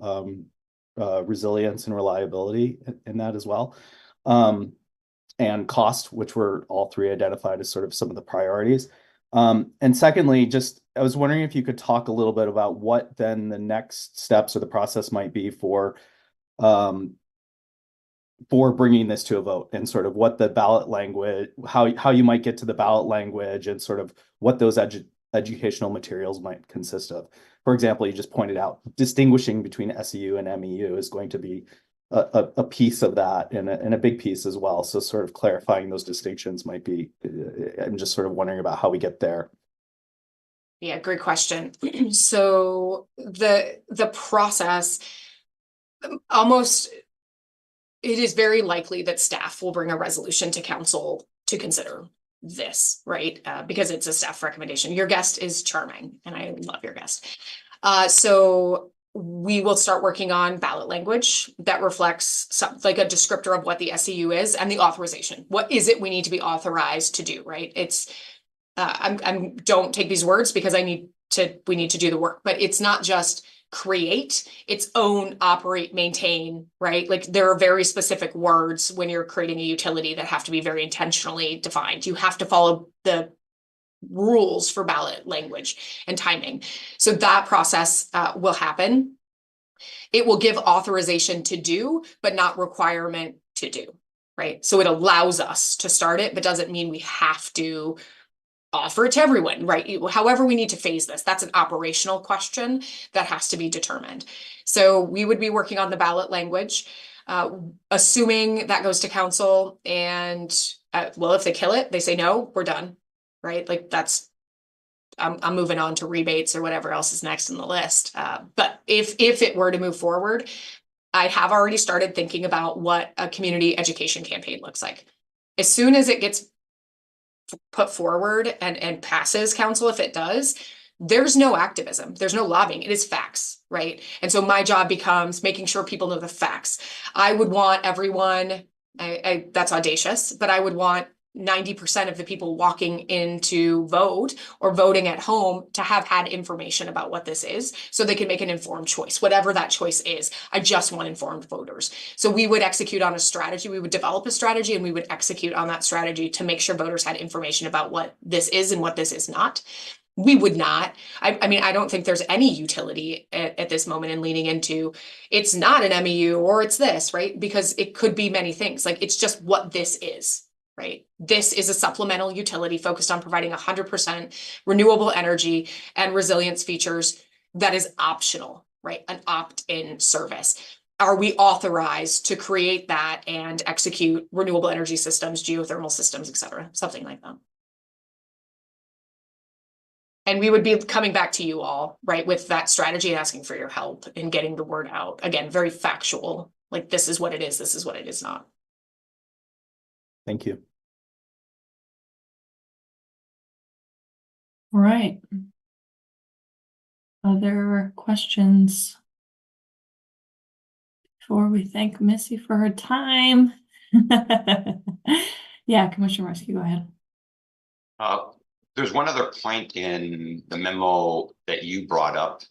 resilience and reliability in that as well, and cost, which were all three identified as sort of some of the priorities. And secondly, I was wondering if you could talk a little bit about what then the next steps or the process might be for bringing this to a vote, and sort of what the ballot language, how you might get to the ballot language, and sort of what those educational materials might consist of. For example, you just pointed out distinguishing between SEU and MEU is going to be a piece of that, and a big piece as well. So sort of clarifying those distinctions might be, I'm just sort of wondering about how we get there. Yeah, great question. So the process, it is very likely that staff will bring a resolution to council to consider this, right? Because it's a staff recommendation. Your guest is charming, and I love your guest. So we will start working on ballot language that reflects like a descriptor of what the SEU is and the authorization. What is it we need to be authorized to do, right? It's don't take these words because we need to do the work, but it's not just create, its own, operate, maintain, right? Like there are very specific words when you're creating a utility that have to be very intentionally defined. You have to follow the rules for ballot language and timing. So that process will happen. It will give authorization to do, but not requirement to do, right? So it allows us to start it, but doesn't mean we have to offer it to everyone, right? However we need to phase this, that's an operational question that has to be determined. So we would be working on the ballot language, assuming that goes to council, and well, if they kill it, they say no, we're done. right? Like that's, I'm moving on to rebates or whatever else is next in the list. But if it were to move forward, I have already started thinking about what a community education campaign looks like. As soon as it gets put forward and passes council, if it does, there's no activism, there's no lobbying, it is facts, right? And so my job becomes making sure people know the facts. I would want everyone, that's audacious, but I would want 90% of the people walking in to vote or voting at home to have had information about what this is so they can make an informed choice, whatever that choice is. I just want informed voters. So we would execute on a strategy, we would develop a strategy, and we would execute on that strategy to make sure voters had information about what this is and what this is not. We would not. I mean, I don't think there's any utility at this moment in leaning into it's not an MEU or it's this, right? Because it could be many things. Like it's just what this is, right? This is a supplemental utility focused on providing 100% renewable energy and resilience features that is optional, right? An opt-in service. Are we authorized to create that and execute renewable energy systems, geothermal systems, et cetera, something like that? And we would be coming back to you all, right, with that strategy and asking for your help in getting the word out. Again, very factual, like this is what it is, this is what it is not. Thank you. All right. Other questions before we thank Missy for her time? Yeah, Commissioner Morski, go ahead. There's one other point in the memo that you brought up,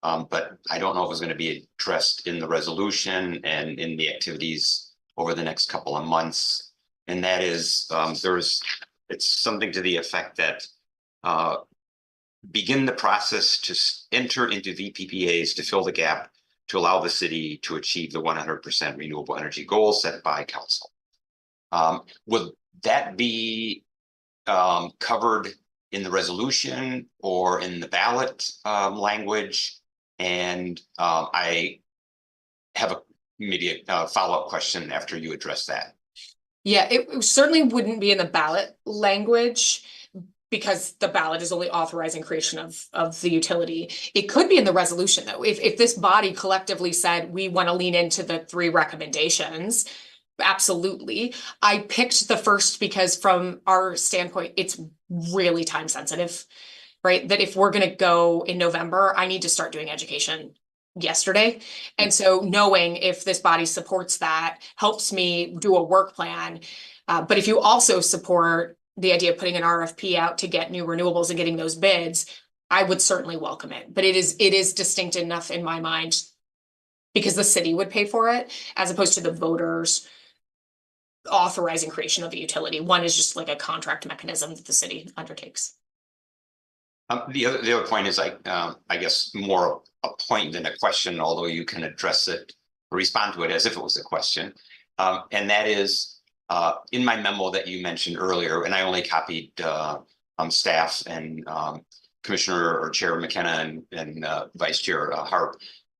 but I don't know if it was going to be addressed in the resolution and in the activities over the next couple of months. And that is, it's something to the effect that begin the process to enter into VPPAs to fill the gap to allow the city to achieve the 100% renewable energy goal set by council. Would that be covered in the resolution or in the ballot language? And I have maybe a follow-up question after you address that. Yeah, it certainly wouldn't be in the ballot language because the ballot is only authorizing creation of the utility. It could be in the resolution though. If this body collectively said, we want to lean into the 3 recommendations, absolutely. I picked the first because from our standpoint, it's really time sensitive, right? That if we're going to go in November, I need to start doing education yesterday. And so knowing if this body supports that helps me do a work plan. But if you also support the idea of putting an RFP out to get new renewables and getting those bids, I would certainly welcome it. But it is distinct enough in my mind because the city would pay for it as opposed to the voters authorizing creation of a utility. One is just like a contract mechanism that the city undertakes. The other point is I guess more a point than a question, although you can address it or respond to it as if it was a question. And that is in my memo that you mentioned earlier, and I only copied staff and Commissioner or Chair McKenna and Vice Chair Harp.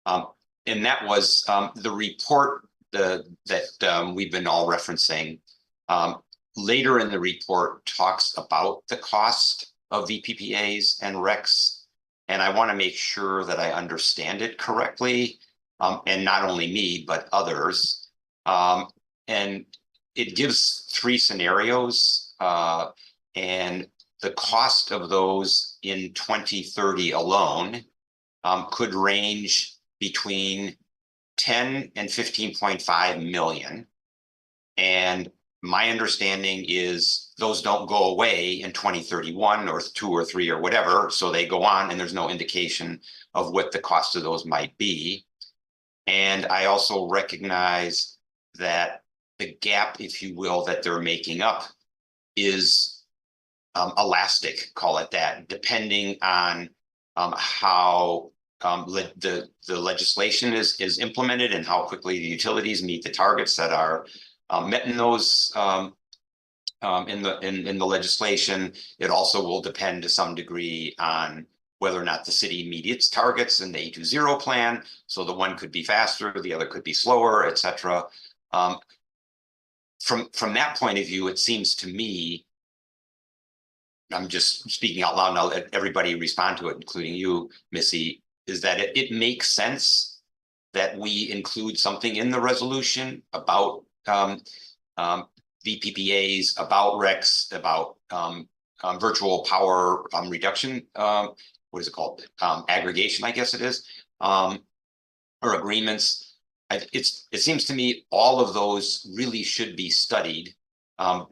And that was the report that we've been all referencing. Later in the report talks about the cost of VPPAs and RECs, and I want to make sure that I understand it correctly, and not only me, but others. And it gives 3 scenarios, and the cost of those in 2030 alone could range between 10 and 15.5 million. And my understanding is those don't go away in 2031 or 2 or 3 or whatever. So they go on and there's no indication of what the cost of those might be. And I also recognize that the gap, if you will, that they're making up is elastic, call it that, depending on how the legislation is implemented and how quickly the utilities meet the targets that are met in those in the legislation. It also will depend to some degree on whether or not the city meets its targets in the 820 plan. So the one could be faster, the other could be slower, etc. From that point of view, it seems to me I'm just speaking out loud now, let everybody respond to it, including you, Missy, is that it makes sense that we include something in the resolution about VPPAs, about RECs, about virtual power reduction. What is it called? Aggregation, I guess it is, or agreements. It seems to me all of those really should be studied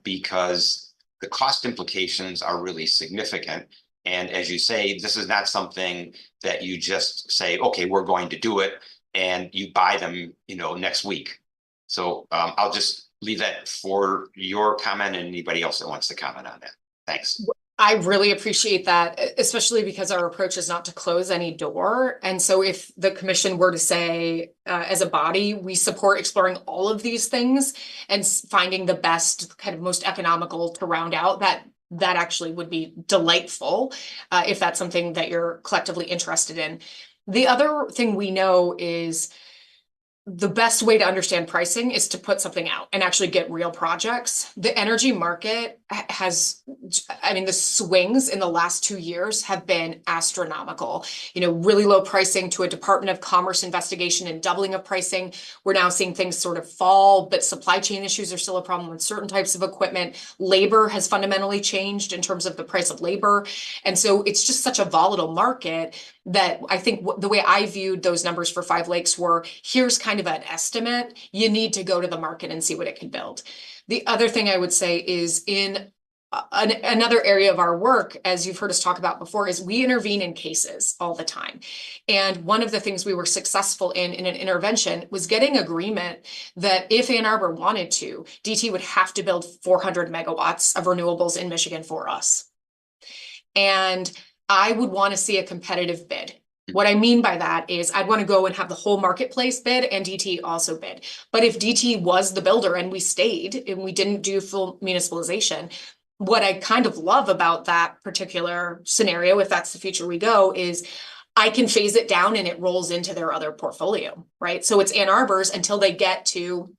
because the cost implications are really significant. And as you say, this is not something that you just say, okay, we're going to do it, and you buy them, next week. So I'll just leave that for your comment and anybody else that wants to comment on that. Thanks. I really appreciate that, especially because our approach is not to close any door. And so if the commission were to say, as a body, we support exploring all of these things and finding the best, kind of most economical to round out, that actually would be delightful, if that's something that you're collectively interested in. The other thing we know is the best way to understand pricing is to put something out and actually get real projects. The energy market has, the swings in the last 2 years have been astronomical. Really low pricing to a Department of Commerce investigation and doubling of pricing. We're now seeing things sort of fall, but supply chain issues are still a problem with certain types of equipment. Labor has fundamentally changed in terms of the price of labor. And so it's just such a volatile market that I think the way I viewed those numbers for Five Lakes were, here's kind of an estimate. You need to go to the market and see what it can build. The other thing I would say is in another area of our work, as you've heard us talk about before, is we intervene in cases all the time. And one of the things we were successful in an intervention was getting agreement that if Ann Arbor wanted to, DT would have to build 400 megawatts of renewables in Michigan for us. And I would want to see a competitive bid. What I mean by that is I'd want to go and have the whole marketplace bid and DT also bid. But if DT was the builder and we stayed and we didn't do full municipalization, what I kind of love about that particular scenario, if that's the future we go, is I can phase it down and it rolls into their other portfolio, right? So it's Ann Arbor's until they get to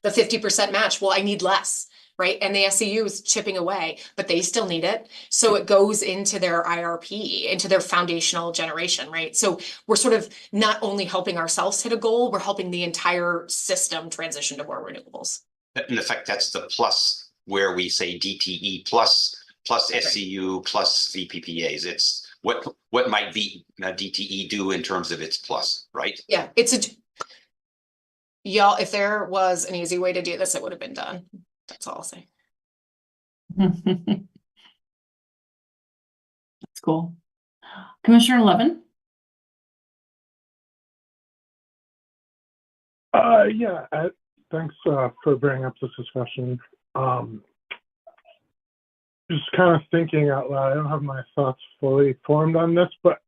the 50% match. Well, I need less. Right. And the SCU is chipping away, but they still need it. So it goes into their IRP, into their foundational generation. Right. So we're sort of not only helping ourselves hit a goal, we're helping the entire system transition to more renewables. In effect, that's the plus where we say DTE plus SCU plus VPPAs. It's what might DTE do in terms of its plus, right? Yeah, y'all, if there was an easy way to do this, it would have been done. That's all I'll say. That's cool. Commissioner Levin? Yeah, thanks for bringing up this discussion. Just kind of thinking out loud, I don't have my thoughts fully formed on this, but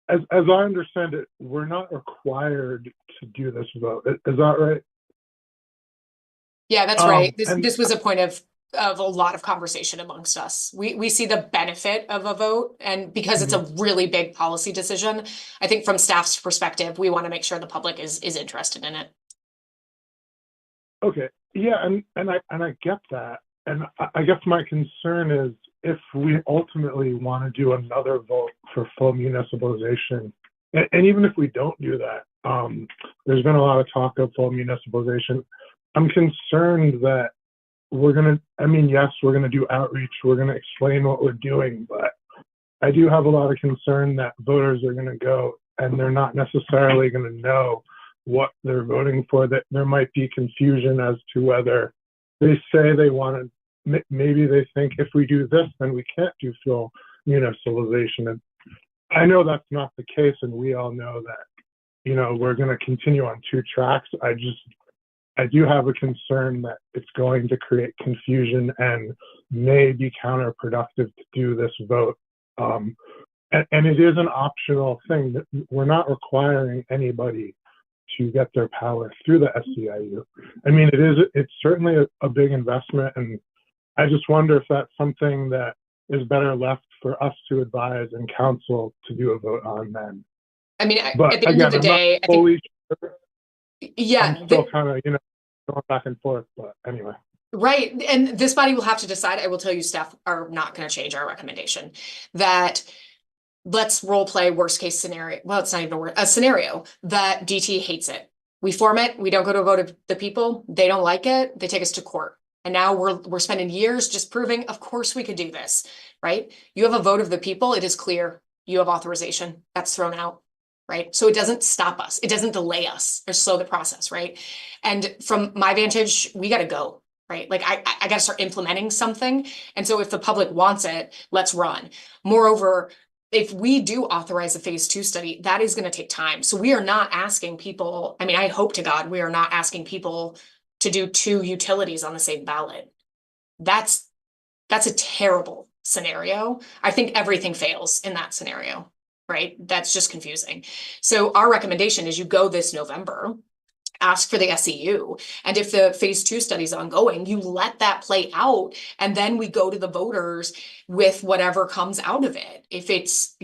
as I understand it, we're not required to do this vote. Is that right? Yeah, that's right. This was a point of a lot of conversation amongst us. We see the benefit of a vote, and because it's a really big policy decision, I think from staff's perspective, we want to make sure the public is interested in it. Okay, yeah, and I get that, and I guess my concern is if we ultimately want to do another vote for full municipalization, and even if we don't do that, there's been a lot of talk of full municipalization. I'm concerned that we're going to, yes, we're going to do outreach. We're going to explain what we're doing, but I do have a lot of concern that voters are going to go and they're not necessarily going to know what they're voting for, that there might be confusion as to whether they say they want to, maybe they think if we do this, then we can't do full municipalization. And I know that's not the case. And we all know that, we're going to continue on two tracks. I do have a concern that it's going to create confusion and may be counterproductive to do this vote. And it is an optional thing. We're not requiring anybody to get their power through the SEIU. It's certainly a big investment, and I just wonder if that's something that is better left for us to advise and council to do a vote on then. At the end of the day, I think, yeah, I'm still kind of, going back and forth, but anyway. Right. And this body will have to decide. I will tell you, staff are not going to change our recommendation that let's role play worst case scenario. Well, it's not even a scenario that DT hates it. We form it. We don't go to a vote of the people. They don't like it. They take us to court. And now we're spending years just proving, of course we could do this, right? You have a vote of the people. It is clear you have authorization. That's thrown out, right? So it doesn't stop us. It doesn't delay us or slow the process, right? And from my vantage, we got to go, right? Like I got to start implementing something. And so if the public wants it, let's run. Moreover, if we do authorize a phase 2 study, that is going to take time. So we are not asking people, I mean, I hope to God, we are not asking people to do 2 utilities on the same ballot. That's a terrible scenario. I think everything fails in that scenario, right? That's just confusing. So our recommendation is you go this November, ask for the SEU. And if the phase 2 study is ongoing, you let that play out. And then we go to the voters with whatever comes out of it. If it's,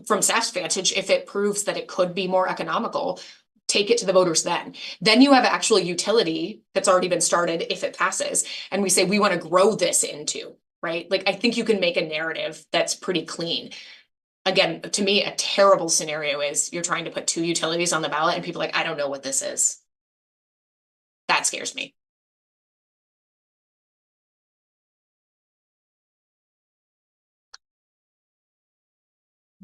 from staff's vantage, if it proves that it could be more economical, take it to the voters then. Then you have actual utility that's already been started if it passes. And we say, we want to grow this into, right? Like, I think you can make a narrative that's pretty clean. Again, to me, a terrible scenario is you're trying to put 2 utilities on the ballot and people are like, I don't know what this is. That scares me.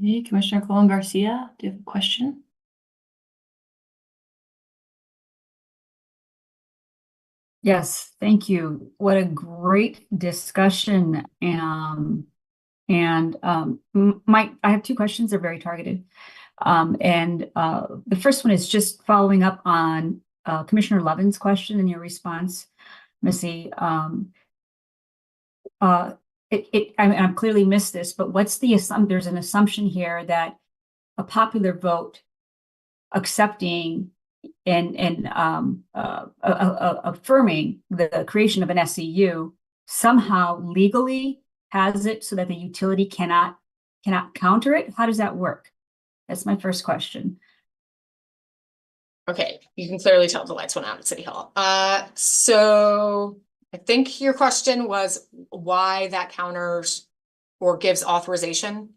Hey, Commissioner Colin Garcia, do you have a question? Yes, thank you. What a great discussion. I have 2 questions. They're very targeted. The first one is just following up on Commissioner Levin's question and your response, Missy. I've clearly missed this, but what's the assumption? There's an assumption here that a popular vote accepting and affirming the creation of an SEU somehow legally has it so that the utility cannot counter it. How does that work? That's my first question. Okay, you can clearly tell the lights went out at City Hall. So I think your question was why that counters or gives authorization.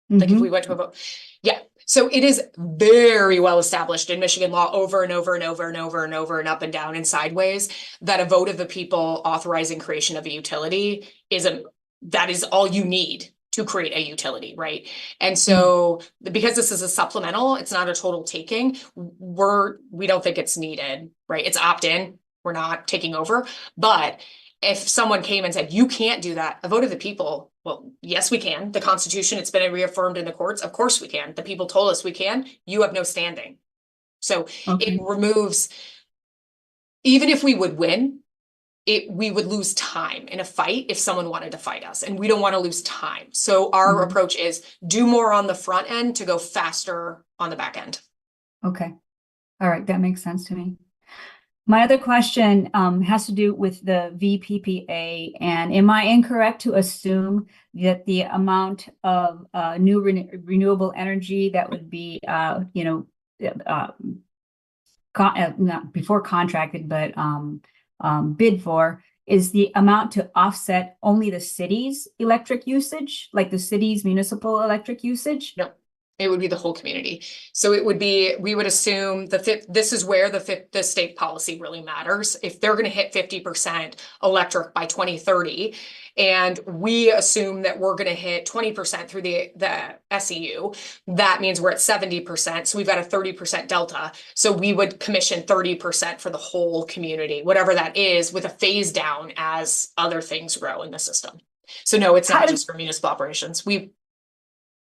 Like if we went to a vote. Yeah. So it is very well established in Michigan law over and over and over and over and over and up and down and sideways that a vote of the people authorizing creation of a utility that is all you need to create a utility, right? And so because this is a supplemental, it's not a total taking. We don't think it's needed, right? It's opt-in. We're not taking over. But if someone came and said, you can't do that, a vote of the people, well, yes, we can. The Constitution, it's been reaffirmed in the courts. Of course we can. The people told us we can. You have no standing. So it removes, even if we would win, we would lose time in a fight if someone wanted to fight us, and we don't want to lose time. So our approach is do more on the front end to go faster on the back end. Okay. All right. That makes sense to me. My other question has to do with the VPPA, and am I incorrect to assume that the amount of new renewable energy that would be, not before contracted, but bid for is the amount to offset only the city's electric usage, like the city's municipal electric usage? No. It would be the whole community. So it would be, we would assume this is where the state policy really matters. If they're going to hit 50% electric by 2030, and we assume that we're going to hit 20% through the SEU, that means we're at 70%. So we've got a 30% delta. So we would commission 30% for the whole community, whatever that is, with a phase down as other things grow in the system. So no, it's not just for municipal operations.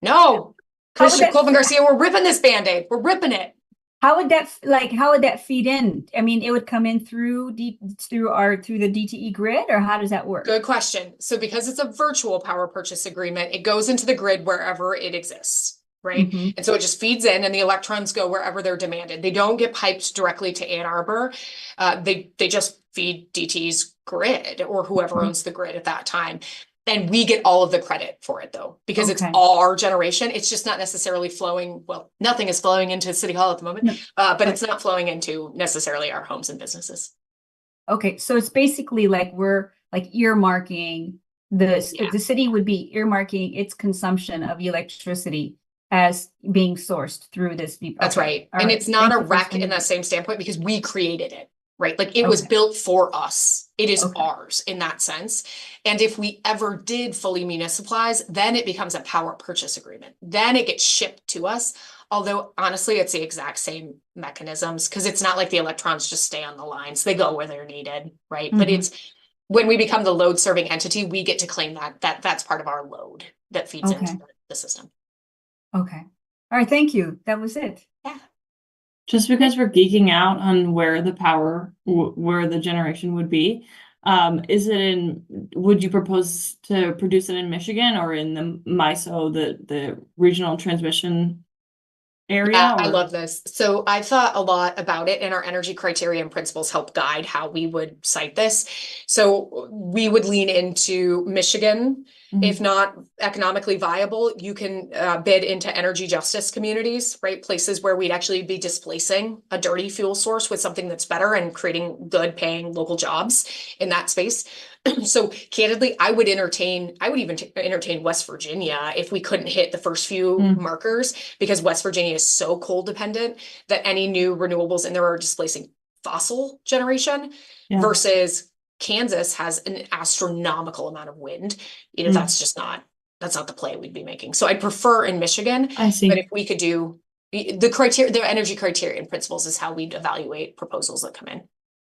No. Commissioner Colvin Garcia, we're ripping this Band-Aid. We're ripping it. How would that feed in? I mean, it would come in through the DTE grid, or how does that work? Good question. So because it's a virtual power purchase agreement, it goes into the grid wherever it exists, right? And so it just feeds in, and the electrons go wherever they're demanded. They don't get piped directly to Ann Arbor. They just feed DTE's grid or whoever owns the grid at that time. And we get all of the credit for it, though, because it's all our generation. It's just not necessarily flowing. Well, nothing is flowing into City Hall at the moment, but it's not flowing into necessarily our homes and businesses. Okay, so it's basically like we're like earmarking the city would be earmarking its consumption of electricity as being sourced through this. That's Okay, right. all And right. it's not Thank a you for rec in explaining that same standpoint because we created it, right? Like it was Okay. built for us. It is Okay. ours in that sense. And if we ever did fully municipalize, then it becomes a power purchase agreement. Then it gets shipped to us. Although honestly, it's the exact same mechanisms because it's not like the electrons just stay on the lines. They go where they're needed, right? But Mhm. it's when we become the load serving entity, we get to claim that's part of our load that feeds into Okay. the system. Okay. All right, thank you. That was it. Just because we're geeking out on where the power, where the generation would be, would you propose to produce it in Michigan or in the MISO, the regional transmission area? Yeah, I or- love this. So I thought a lot about it, and our energy criteria and principles help guide how we would cite this. So we would lean into Michigan. If not economically viable, you can bid into energy justice communities, right? Places where we'd actually be displacing a dirty fuel source with something that's better and creating good paying local jobs in that space. So candidly, I would even entertain West Virginia if we couldn't hit the first few markers, because West Virginia is so coal dependent that any new renewables in there are displacing fossil generation versus Kansas has an astronomical amount of wind. You know, that's not the play we'd be making. So I'd prefer in Michigan. I see. But if we could do the energy criteria and principles is how we'd evaluate proposals that come in.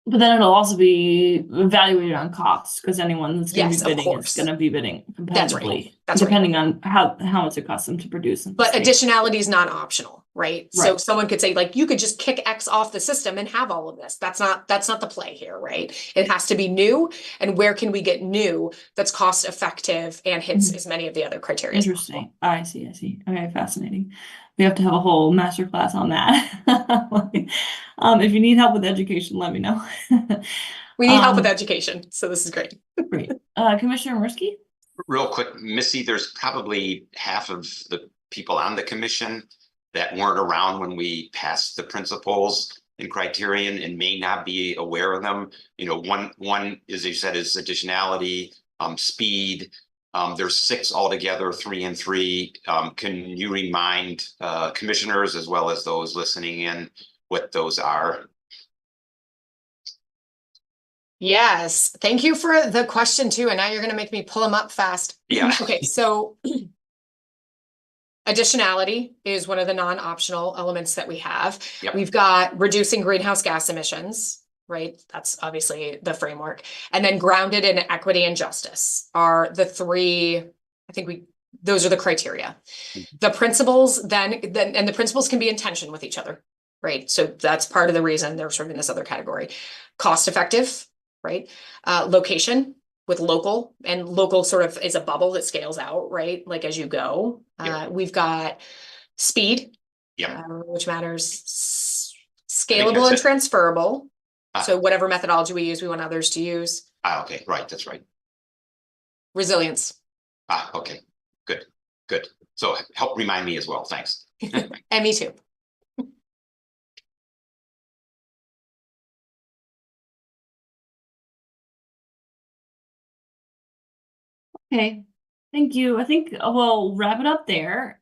But then it'll also be evaluated on cost because anyone that's going to Yes, be of bidding is course. going to be bidding That's right. competitively, That's right. depending on how much it costs them to produce. in the But state. additionality is not optional, right? So Right. someone could say like, you could just kick X off the system and have all of this. That's not the play here, right? It has to be new. And where can we get new that's cost effective and hits as many of the other criteria as possible? Interesting. I see. Okay, fascinating. We have to have a whole master class on that. If you need help with education, let me know. We need help with education, so this is great. Great. Commissioner Mursky? Real quick, Missy, there's probably half of the people on the commission that weren't around when we passed the principles and criterion and may not be aware of them. You know, one, as you said, is additionality, speed. There's 6 altogether, 3 and 3. Can you remind commissioners as well as those listening in what those are? Yes, thank you for the question too. And now you're going to make me pull them up fast. Yeah. Okay, so additionality is one of the non-optional elements that we have. Yep. We've got reducing greenhouse gas emissions, right? That's obviously the framework. And then grounded in equity and justice are the 3, those are the criteria. The principles then, and the principles can be in tension with each other, right? So that's part of the reason they're sort of in this other category. Cost effective, right? Location with local, and local sort of is a bubble that scales out, right? Like as you go. We've got speed, which matters, scalable and transferable. So whatever methodology we use, we want others to use. Okay, right, that's right. Resilience. Okay, good. So help remind me as well, thanks. And me too. Okay, thank you. I think we'll wrap it up there.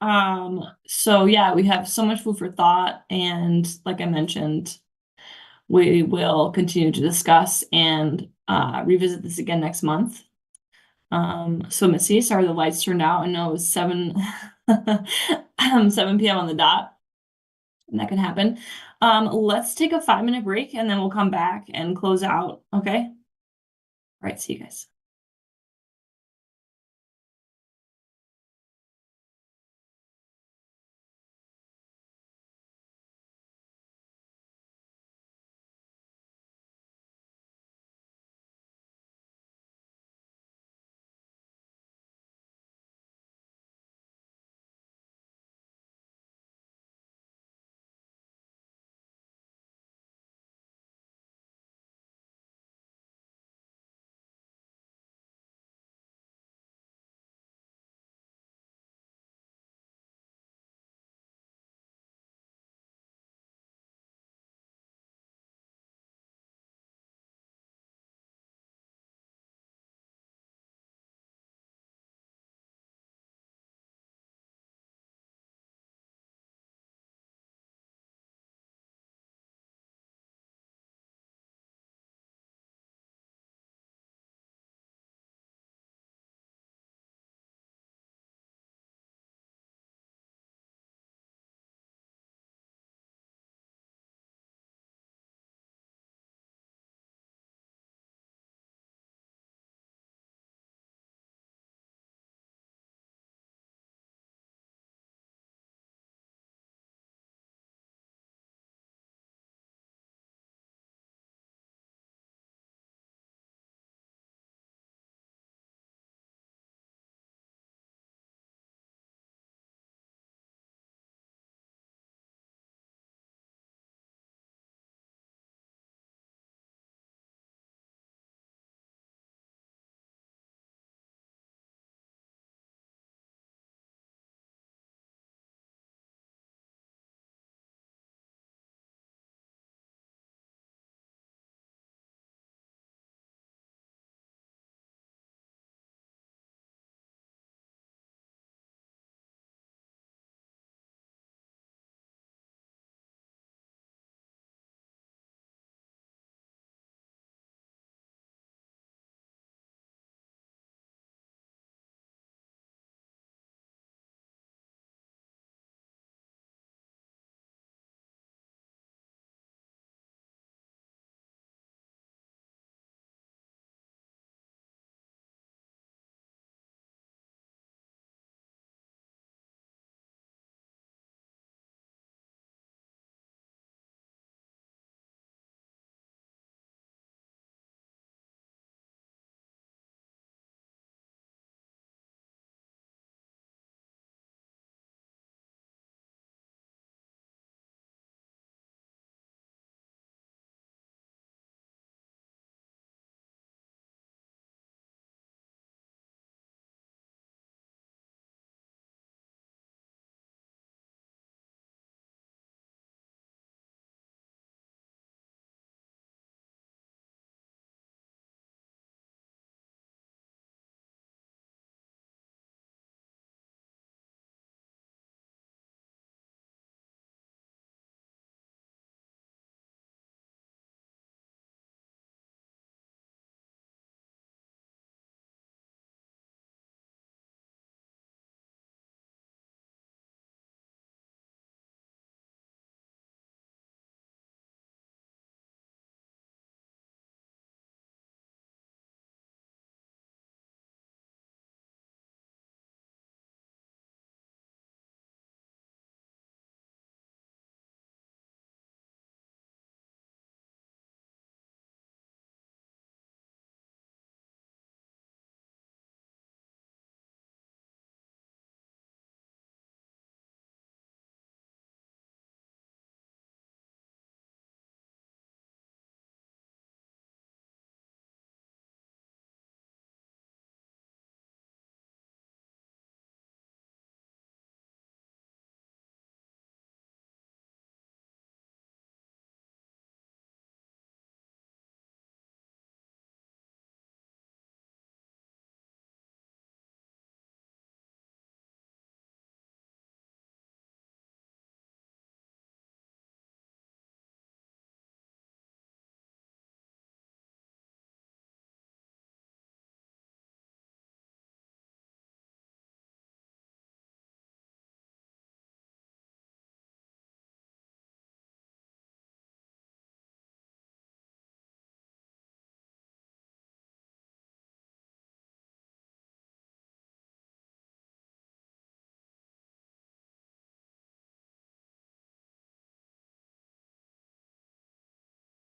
So yeah, we have so much food for thought, and like I mentioned, we will continue to discuss and revisit this again next month. So Missy, sorry the lights turned out. I know it was 7 7 p.m. on the dot. And that can happen. Let's take a 5-minute break and then we'll come back and close out. Okay. All right, see you guys.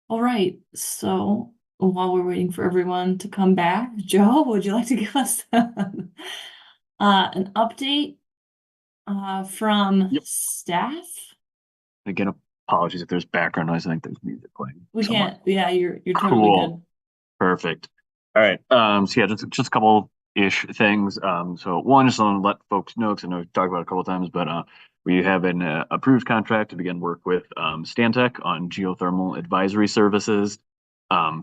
All right, so while we're waiting for everyone to come back, Joe, would you like to give us an update from Yep. staff? Again, apologies if there's background noise. I think there's music playing. We somewhere. can't. Yeah, you're totally Cool. good. Perfect. All right. So yeah, just a couple ish things. So one, just want to let folks know, because I know we've talked about it a couple of times, but we have an approved contract to begin work with Stantec on geothermal advisory services.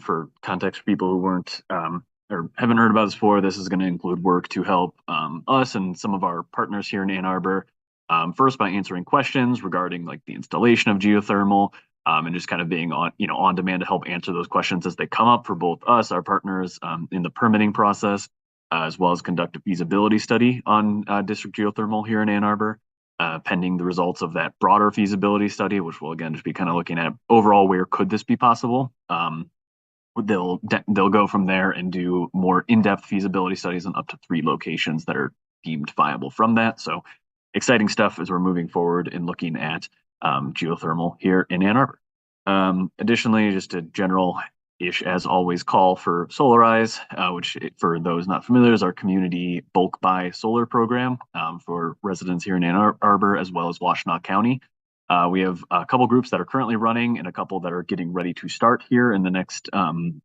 For context for people who weren't or haven't heard about this before, this is going to include work to help us and some of our partners here in Ann Arbor. First, by answering questions regarding like the installation of geothermal, and just kind of being on demand to help answer those questions as they come up for both us, our partners, in the permitting process, as well as conduct a feasibility study on district geothermal here in Ann Arbor, pending the results of that broader feasibility study, which will again just be kind of looking at overall where could this be possible. They'll go from there and do more in-depth feasibility studies on up to 3 locations that are deemed viable from that. So exciting stuff as we're moving forward and looking at geothermal here in Ann Arbor. Additionally, just a general-ish, as always, call for Solarize, which for those not familiar is our community bulk buy solar program for residents here in Ann Arbor as well as Washtenaw County. We have a couple groups that are currently running and a couple that are getting ready to start here in the next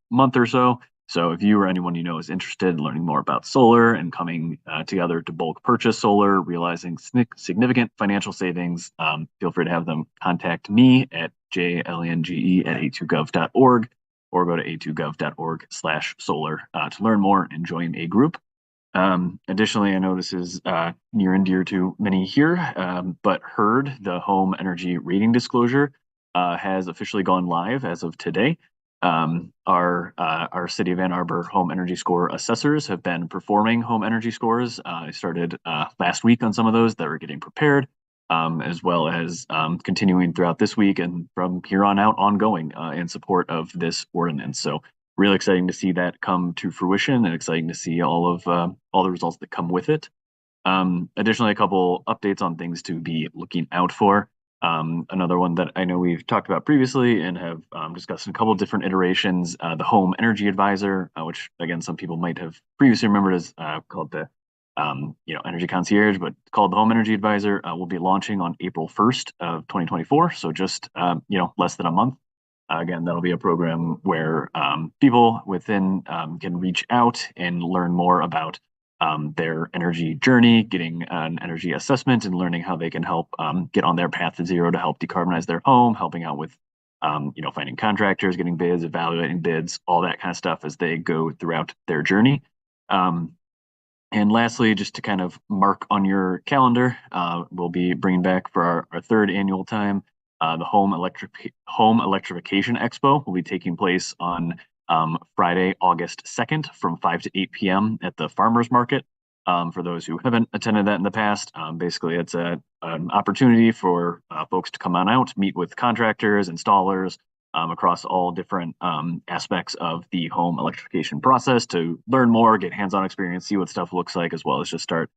month or so. So if you or anyone you know is interested in learning more about solar and coming together to bulk purchase solar, realizing significant financial savings, feel free to have them contact me at jlenge@a2gov.org or go to a2gov.org/solar to learn more and join a group. Additionally, I know this is near and dear to many here, but heard the home energy rating disclosure has officially gone live as of today. Our City of Ann Arbor home energy score assessors have been performing home energy scores. I started last week on some of those that were getting prepared, as well as continuing throughout this week and from here on out ongoing in support of this ordinance. So really exciting to see that come to fruition and exciting to see all the results that come with it. Additionally, a couple updates on things to be looking out for. Another one that I know we've talked about previously and have discussed in a couple of different iterations, the Home Energy Advisor, which again, some people might have previously remembered as called the Energy Concierge, but called the Home Energy Advisor, will be launching on April 1st of 2024. So just less than a month. Again, that'll be a program where people within can reach out and learn more about their energy journey, getting an energy assessment and learning how they can help get on their path to zero to help decarbonize their home, helping out with finding contractors, getting bids, evaluating bids, all that kind of stuff as they go throughout their journey. And lastly, just to kind of mark on your calendar, we'll be bringing back for our 3rd annual time the Home Electrification Expo will be taking place on Friday, August 2nd from 5 to 8 p.m. at the Farmers Market. For those who haven't attended that in the past, basically it's an opportunity for folks to come on out, meet with contractors, installers, across all different aspects of the home electrification process to learn more, get hands-on experience, see what stuff looks like, as well as just start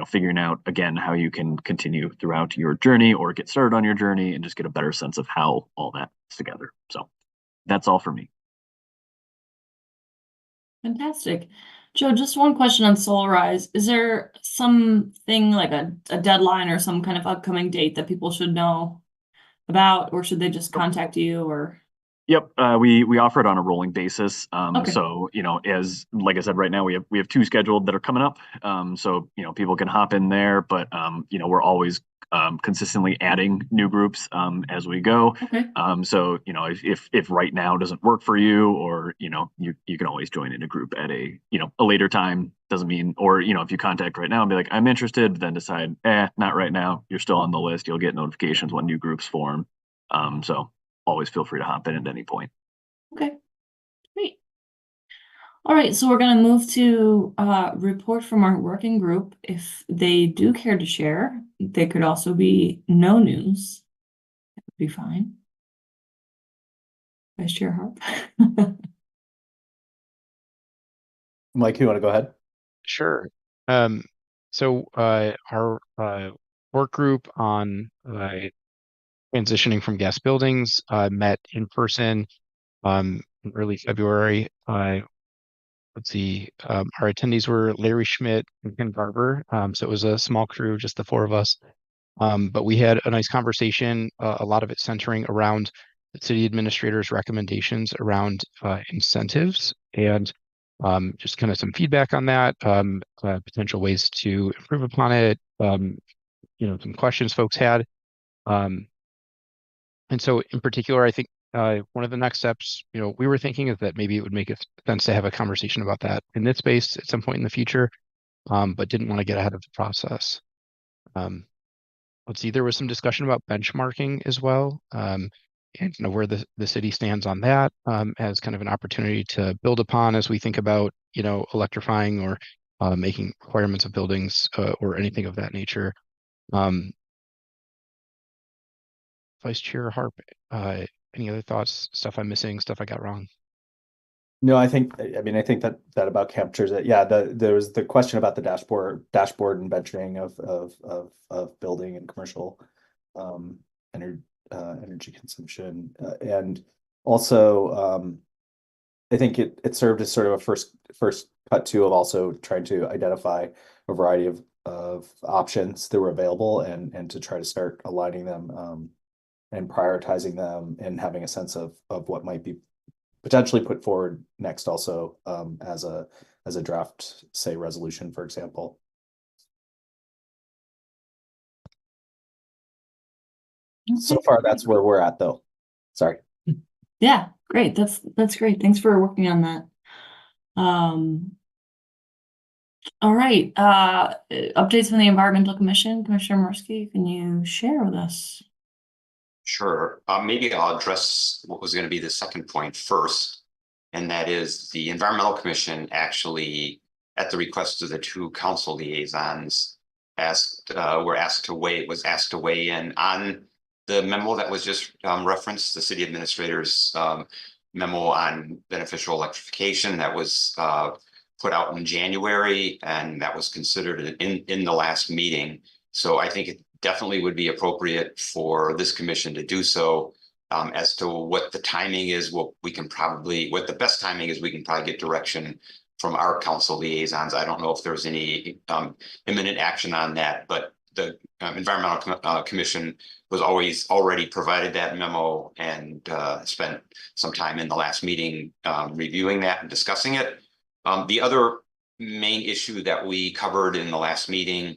figuring out again how you can continue throughout your journey or get started on your journey and just get a better sense of how all that is together. So that's all for me. Fantastic. Joe, just one question on Solarize. Is there something like a deadline or some kind of upcoming date that people should know about, or should they just contact you or? Yep, we offer it on a rolling basis. Okay. So as like I said, right now we have 2 scheduled that are coming up. So people can hop in there, but we're always consistently adding new groups as we go. Okay. So if right now doesn't work for you, or you can always join in a group at a later time. Doesn't mean, or if you contact right now and be like, I'm interested, but then decide, not right now. You're still on the list. You'll get notifications when new groups form. So always feel free to hop in at any point. Okay, great. All right, so we're going to move to report from our working group. If they do care to share, they could also be no news. That would be fine. Vice Chair Harp. Mike, you want to go ahead? Sure. So our work group on transitioning from gas buildings, met in person in early February. Let's see, our attendees were Larry Schmidt and Ken Garber. So it was a small crew, just the four of us. But we had a nice conversation, a lot of it centering around the city administrator's recommendations around incentives and just kind of some feedback on that, potential ways to improve upon it, some questions folks had. And so in particular, I think one of the next steps, we were thinking is that maybe it would make sense to have a conversation about that in this space at some point in the future, but didn't want to get ahead of the process. Let's see, there was some discussion about benchmarking as well, and where the city stands on that as kind of an opportunity to build upon as we think about, electrifying or making requirements of buildings or anything of that nature. Vice Chair Harp, any other thoughts, stuff I'm missing, stuff I got wrong? No, I think that about captures it. Yeah, there was the question about the dashboard and benching of building and commercial energy consumption, and also I think it served as sort of a first cut to of also trying to identify a variety of options that were available and to try to start aligning them and prioritizing them and having a sense of what might be potentially put forward next also as a draft, say, resolution, for example. So far, that's where we're at, though. Sorry. Yeah, great. That's great. Thanks for working on that. All right. Updates from the Environmental Commission. Commissioner Morski, can you share with us? Sure. Maybe I'll address what was going to be the second point first, and that is the Environmental Commission actually, at the request of the two council liaisons, was asked to weigh in on the memo that was just referenced, the city administrator's memo on beneficial electrification that was put out in January, and that was considered in the last meeting. So I think it definitely would be appropriate for this commission to do so. As to what the timing is, what the best timing is, we can probably get direction from our council liaisons. I don't know if there's any imminent action on that, but the Environmental Commission was already provided that memo and spent some time in the last meeting reviewing that and discussing it. The other main issue that we covered in the last meeting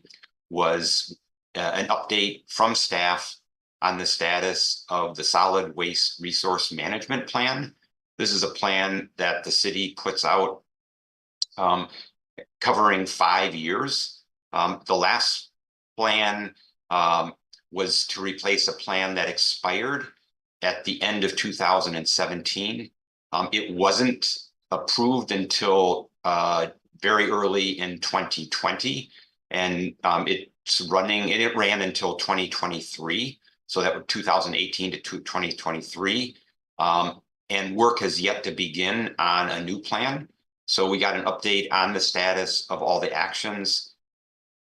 was an update from staff on the status of the solid waste resource management plan. This is a plan that the city puts out covering 5 years. The last plan was to replace a plan that expired at the end of 2017. It wasn't approved until very early in 2020, and it ran until 2023. So that was 2018 to 2023. And work has yet to begin on a new plan. So we got an update on the status of all the actions.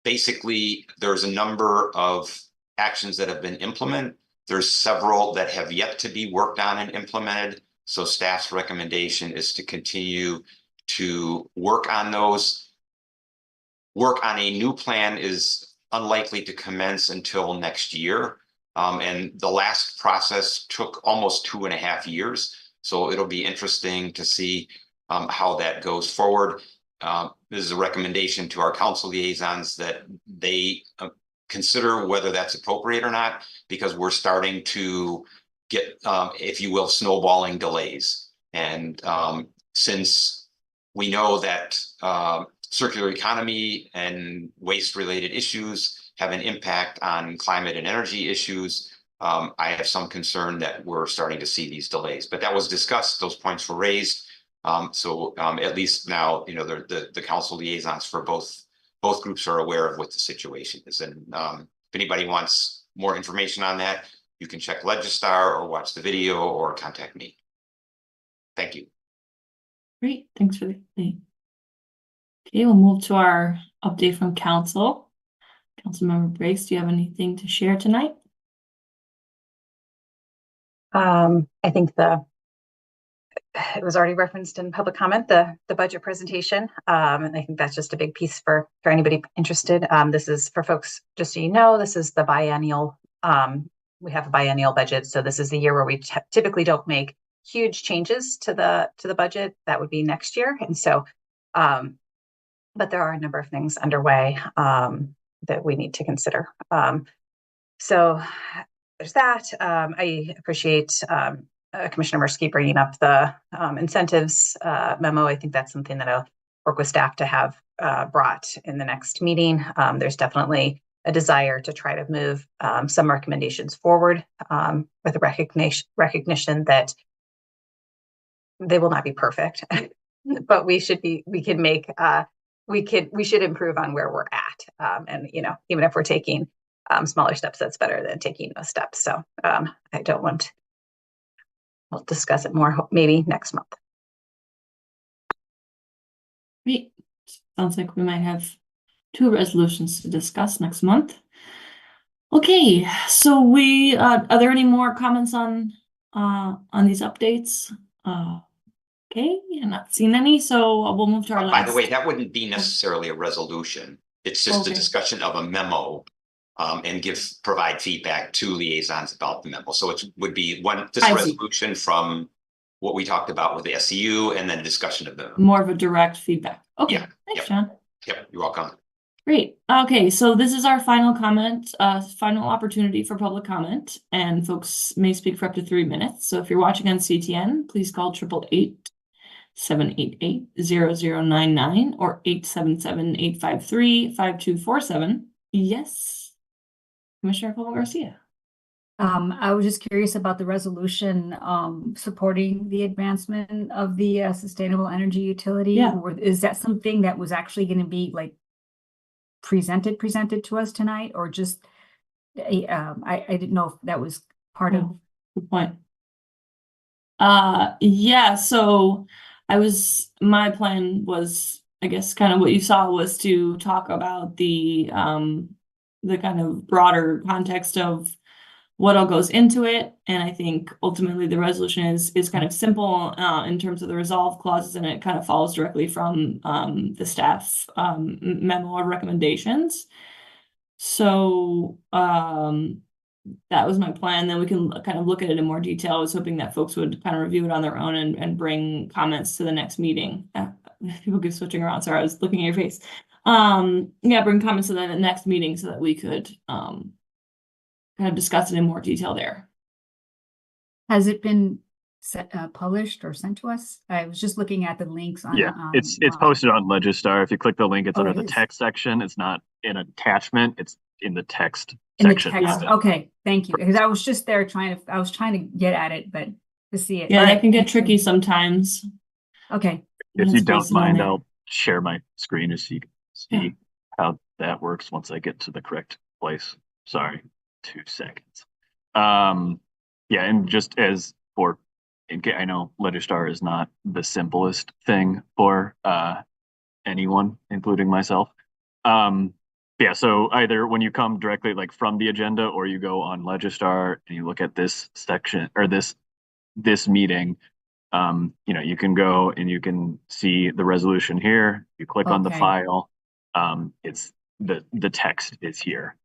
Basically, there's a number of actions that have been implemented. There's several that have yet to be worked on and implemented. So staff's recommendation is to continue to work on those. Work on a new plan is unlikely to commence until next year. And the last process took almost 2.5 years. So it'll be interesting to see how that goes forward. This is a recommendation to our council liaisons that they consider whether that's appropriate or not, because we're starting to get, if you will, snowballing delays. And since we know that circular economy and waste related issues have an impact on climate and energy issues, I have some concern that we're starting to see these delays, but that was discussed. Those points were raised. So at least now, the council liaisons for both groups are aware of what the situation is. And if anybody wants more information on that, you can check Legistar or watch the video or contact me. Thank you. Great, thanks for the update. Okay, we'll move to our update from council. Councilmember Briggs, do you have anything to share tonight? I think it was already referenced in public comment, the budget presentation. And I think that's just a big piece for anybody interested. This is for folks, just so you know, this is the biennial. We have a biennial budget. So this is the year where we typically don't make huge changes to the budget. That would be next year. And so, but there are a number of things underway that we need to consider. So there's that. I appreciate Commissioner Mirsky bringing up the incentives memo. I think that's something that I'll work with staff to have brought in the next meeting. There's definitely a desire to try to move some recommendations forward with a recognition that they will not be perfect, but we should improve on where we're at. And, you know, even if we're taking smaller steps, that's better than taking no steps. So we'll discuss it more maybe next month. Great. Sounds like we might have 2 resolutions to discuss next month. Okay, so are there any more comments on these updates? Okay, I'm not seeing any, so we'll move to our By the way, that wouldn't be necessarily a resolution. It's just a discussion of a memo and provide feedback to liaisons about the memo. So it would be resolution from what we talked about with the SCU and then discussion of the more of a direct feedback. Okay, yeah. Thanks, John. Yep, you're welcome. Great. Okay, so this is our final comment, final opportunity for public comment, and folks may speak for up to 3 minutes. So if you're watching on CTN, please call 888-788-0099 or 877-853-5247. Yes, Commissioner Cole Garcia. I was just curious about the resolution supporting the advancement of the sustainable energy utility. Yeah. Or is that something that was actually going to be like presented to us tonight, or just I didn't know if that was part of. Good point. Yeah, so my plan was, I guess, kind of what you saw was to talk about the kind of broader context of what all goes into it. And I think ultimately the resolution is kind of simple in terms of the resolve clauses, and it kind of follows directly from the staff memo or recommendations. So that was my plan. Then we can kind of look at it in more detail. I was hoping that folks would kind of review it on their own and bring comments to the next meeting. People keep switching around. Sorry, I was looking at your face. Yeah, bring comments to the next meeting so that we could kind of discuss it in more detail there. Has it been published or sent to us? I was just looking at the links on. Yeah, it's posted on Legistar. If you click the link, it's under the is. text section. It's not an attachment. It's in the text in section. The text. Yeah. Okay, thank you. Because I was just there trying to get at it, but to see it. Yeah, All that right. can get tricky sometimes. Okay. If you don't mind, I'll share my screen just so you can see how that works once I get to the correct place. Sorry, 2 seconds. Yeah, and just as for, I know Legistar is not the simplest thing for anyone, including myself. Yeah, so either when you come directly like from the agenda, or you go on Legistar and you look at this section or this meeting, you know, you can go and you can see the resolution here. You click on the file, it's the text is here.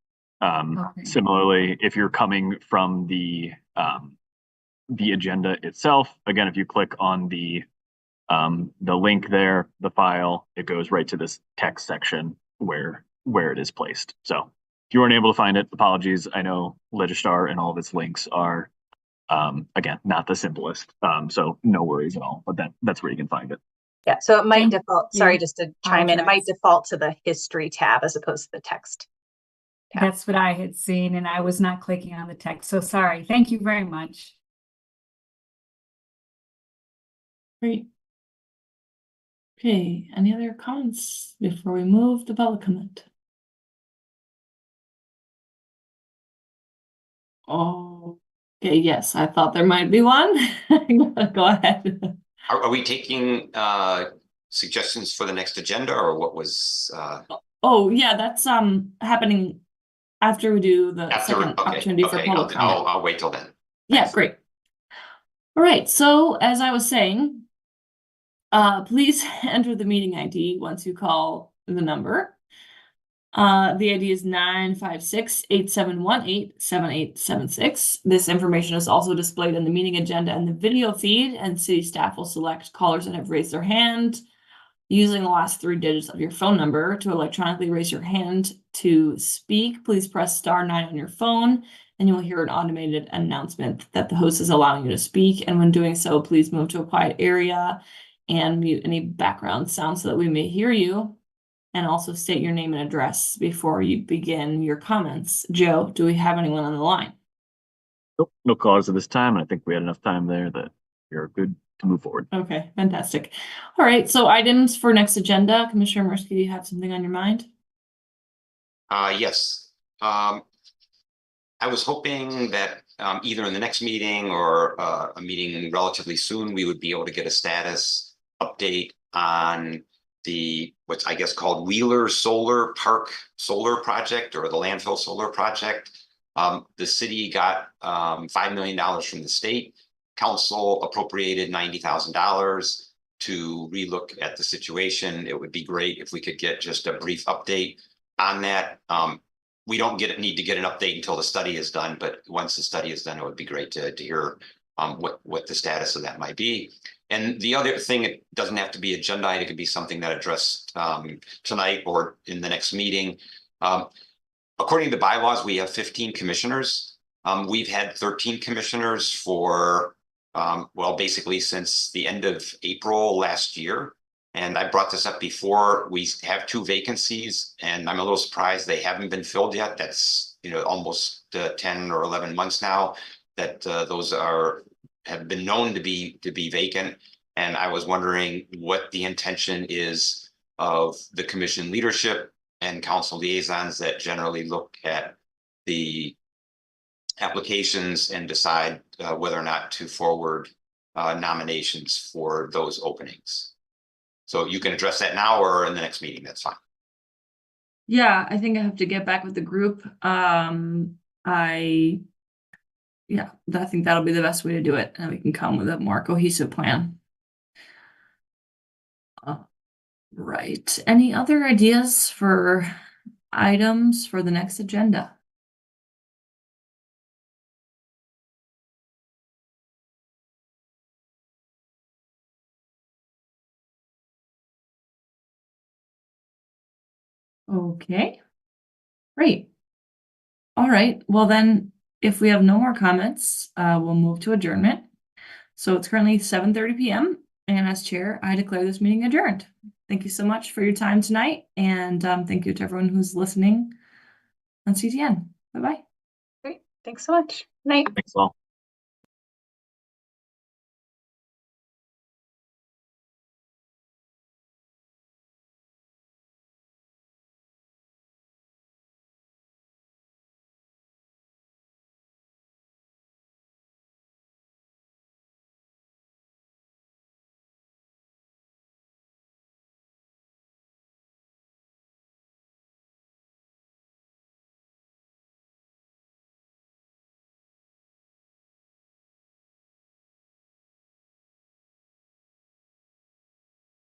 Similarly, if you're coming from the agenda itself, again, if you click on the link there, the file, it goes right to this text section where it is placed. So if you weren't able to find it, apologies. I know Legistar and all of its links are again, not the simplest. So no worries at all, but that's where you can find it. Yeah, so it might default, sorry, just to chime in, it might default to the history tab as opposed to the text tab. That's what I had seen, and I was not clicking on the text. So sorry. Thank you very much. Great. Okay, any other comments before we move to public comment? Oh, okay, yes, I thought there might be one. Go ahead. Are we taking suggestions for the next agenda, or what was? Oh, yeah, that's happening after we do the second opportunity for public comment. I'll wait till then. Yeah, great. All right, so as I was saying, please enter the meeting ID once you call the number. The ID is 956-8718-7876. This information is also displayed in the meeting agenda and the video feed, and city staff will select callers that have raised their hand using the last 3 digits of your phone number to electronically raise your hand to speak. Please press *9 on your phone, and you'll hear an automated announcement that the host is allowing you to speak. And when doing so, please move to a quiet area and mute any background sound so that we may hear you. And also state your name and address before you begin your comments. Joe, do we have anyone on the line? Nope, no callers at this time. I think we had enough time there that you're good to move forward. Okay, fantastic. All right, so items for next agenda. Commissioner Mirsky, do you have something on your mind? Yes. I was hoping that either in the next meeting or a meeting relatively soon, we would be able to get a status update on what's I guess called Wheeler Solar Park Solar Project, or the landfill solar project. The city got $5 million from the state. Council appropriated $90,000 to relook at the situation. It would be great if we could get just a brief update on that. We don't need to get an update until the study is done, but once the study is done, it would be great to hear what the status of that might be. And the other thing, it doesn't have to be agenda item, it could be something that addressed tonight or in the next meeting. According to the bylaws, we have 15 commissioners. We've had 13 commissioners for, well, basically since the end of April last year. And I brought this up before. We have 2 vacancies, and I'm a little surprised they haven't been filled yet. That's, almost 10 or 11 months now that those have been known to be vacant. And I was wondering what the intention is of the commission leadership and council liaisons that generally look at the applications and decide whether or not to forward nominations for those openings. So you can address that now or in the next meeting, that's fine. Yeah, I think I have to get back with the group. Yeah, I think that'll be the best way to do it, and we can come with a more cohesive plan. Right. Any other ideas for items for the next agenda? Okay, great. All right, well then, if we have no more comments, we'll move to adjournment. So it's currently 7:30 p.m. and as chair, I declare this meeting adjourned. Thank you so much for your time tonight, and thank you to everyone who's listening on CTN. Bye-bye. Great, thanks so much. Night. Thanks all.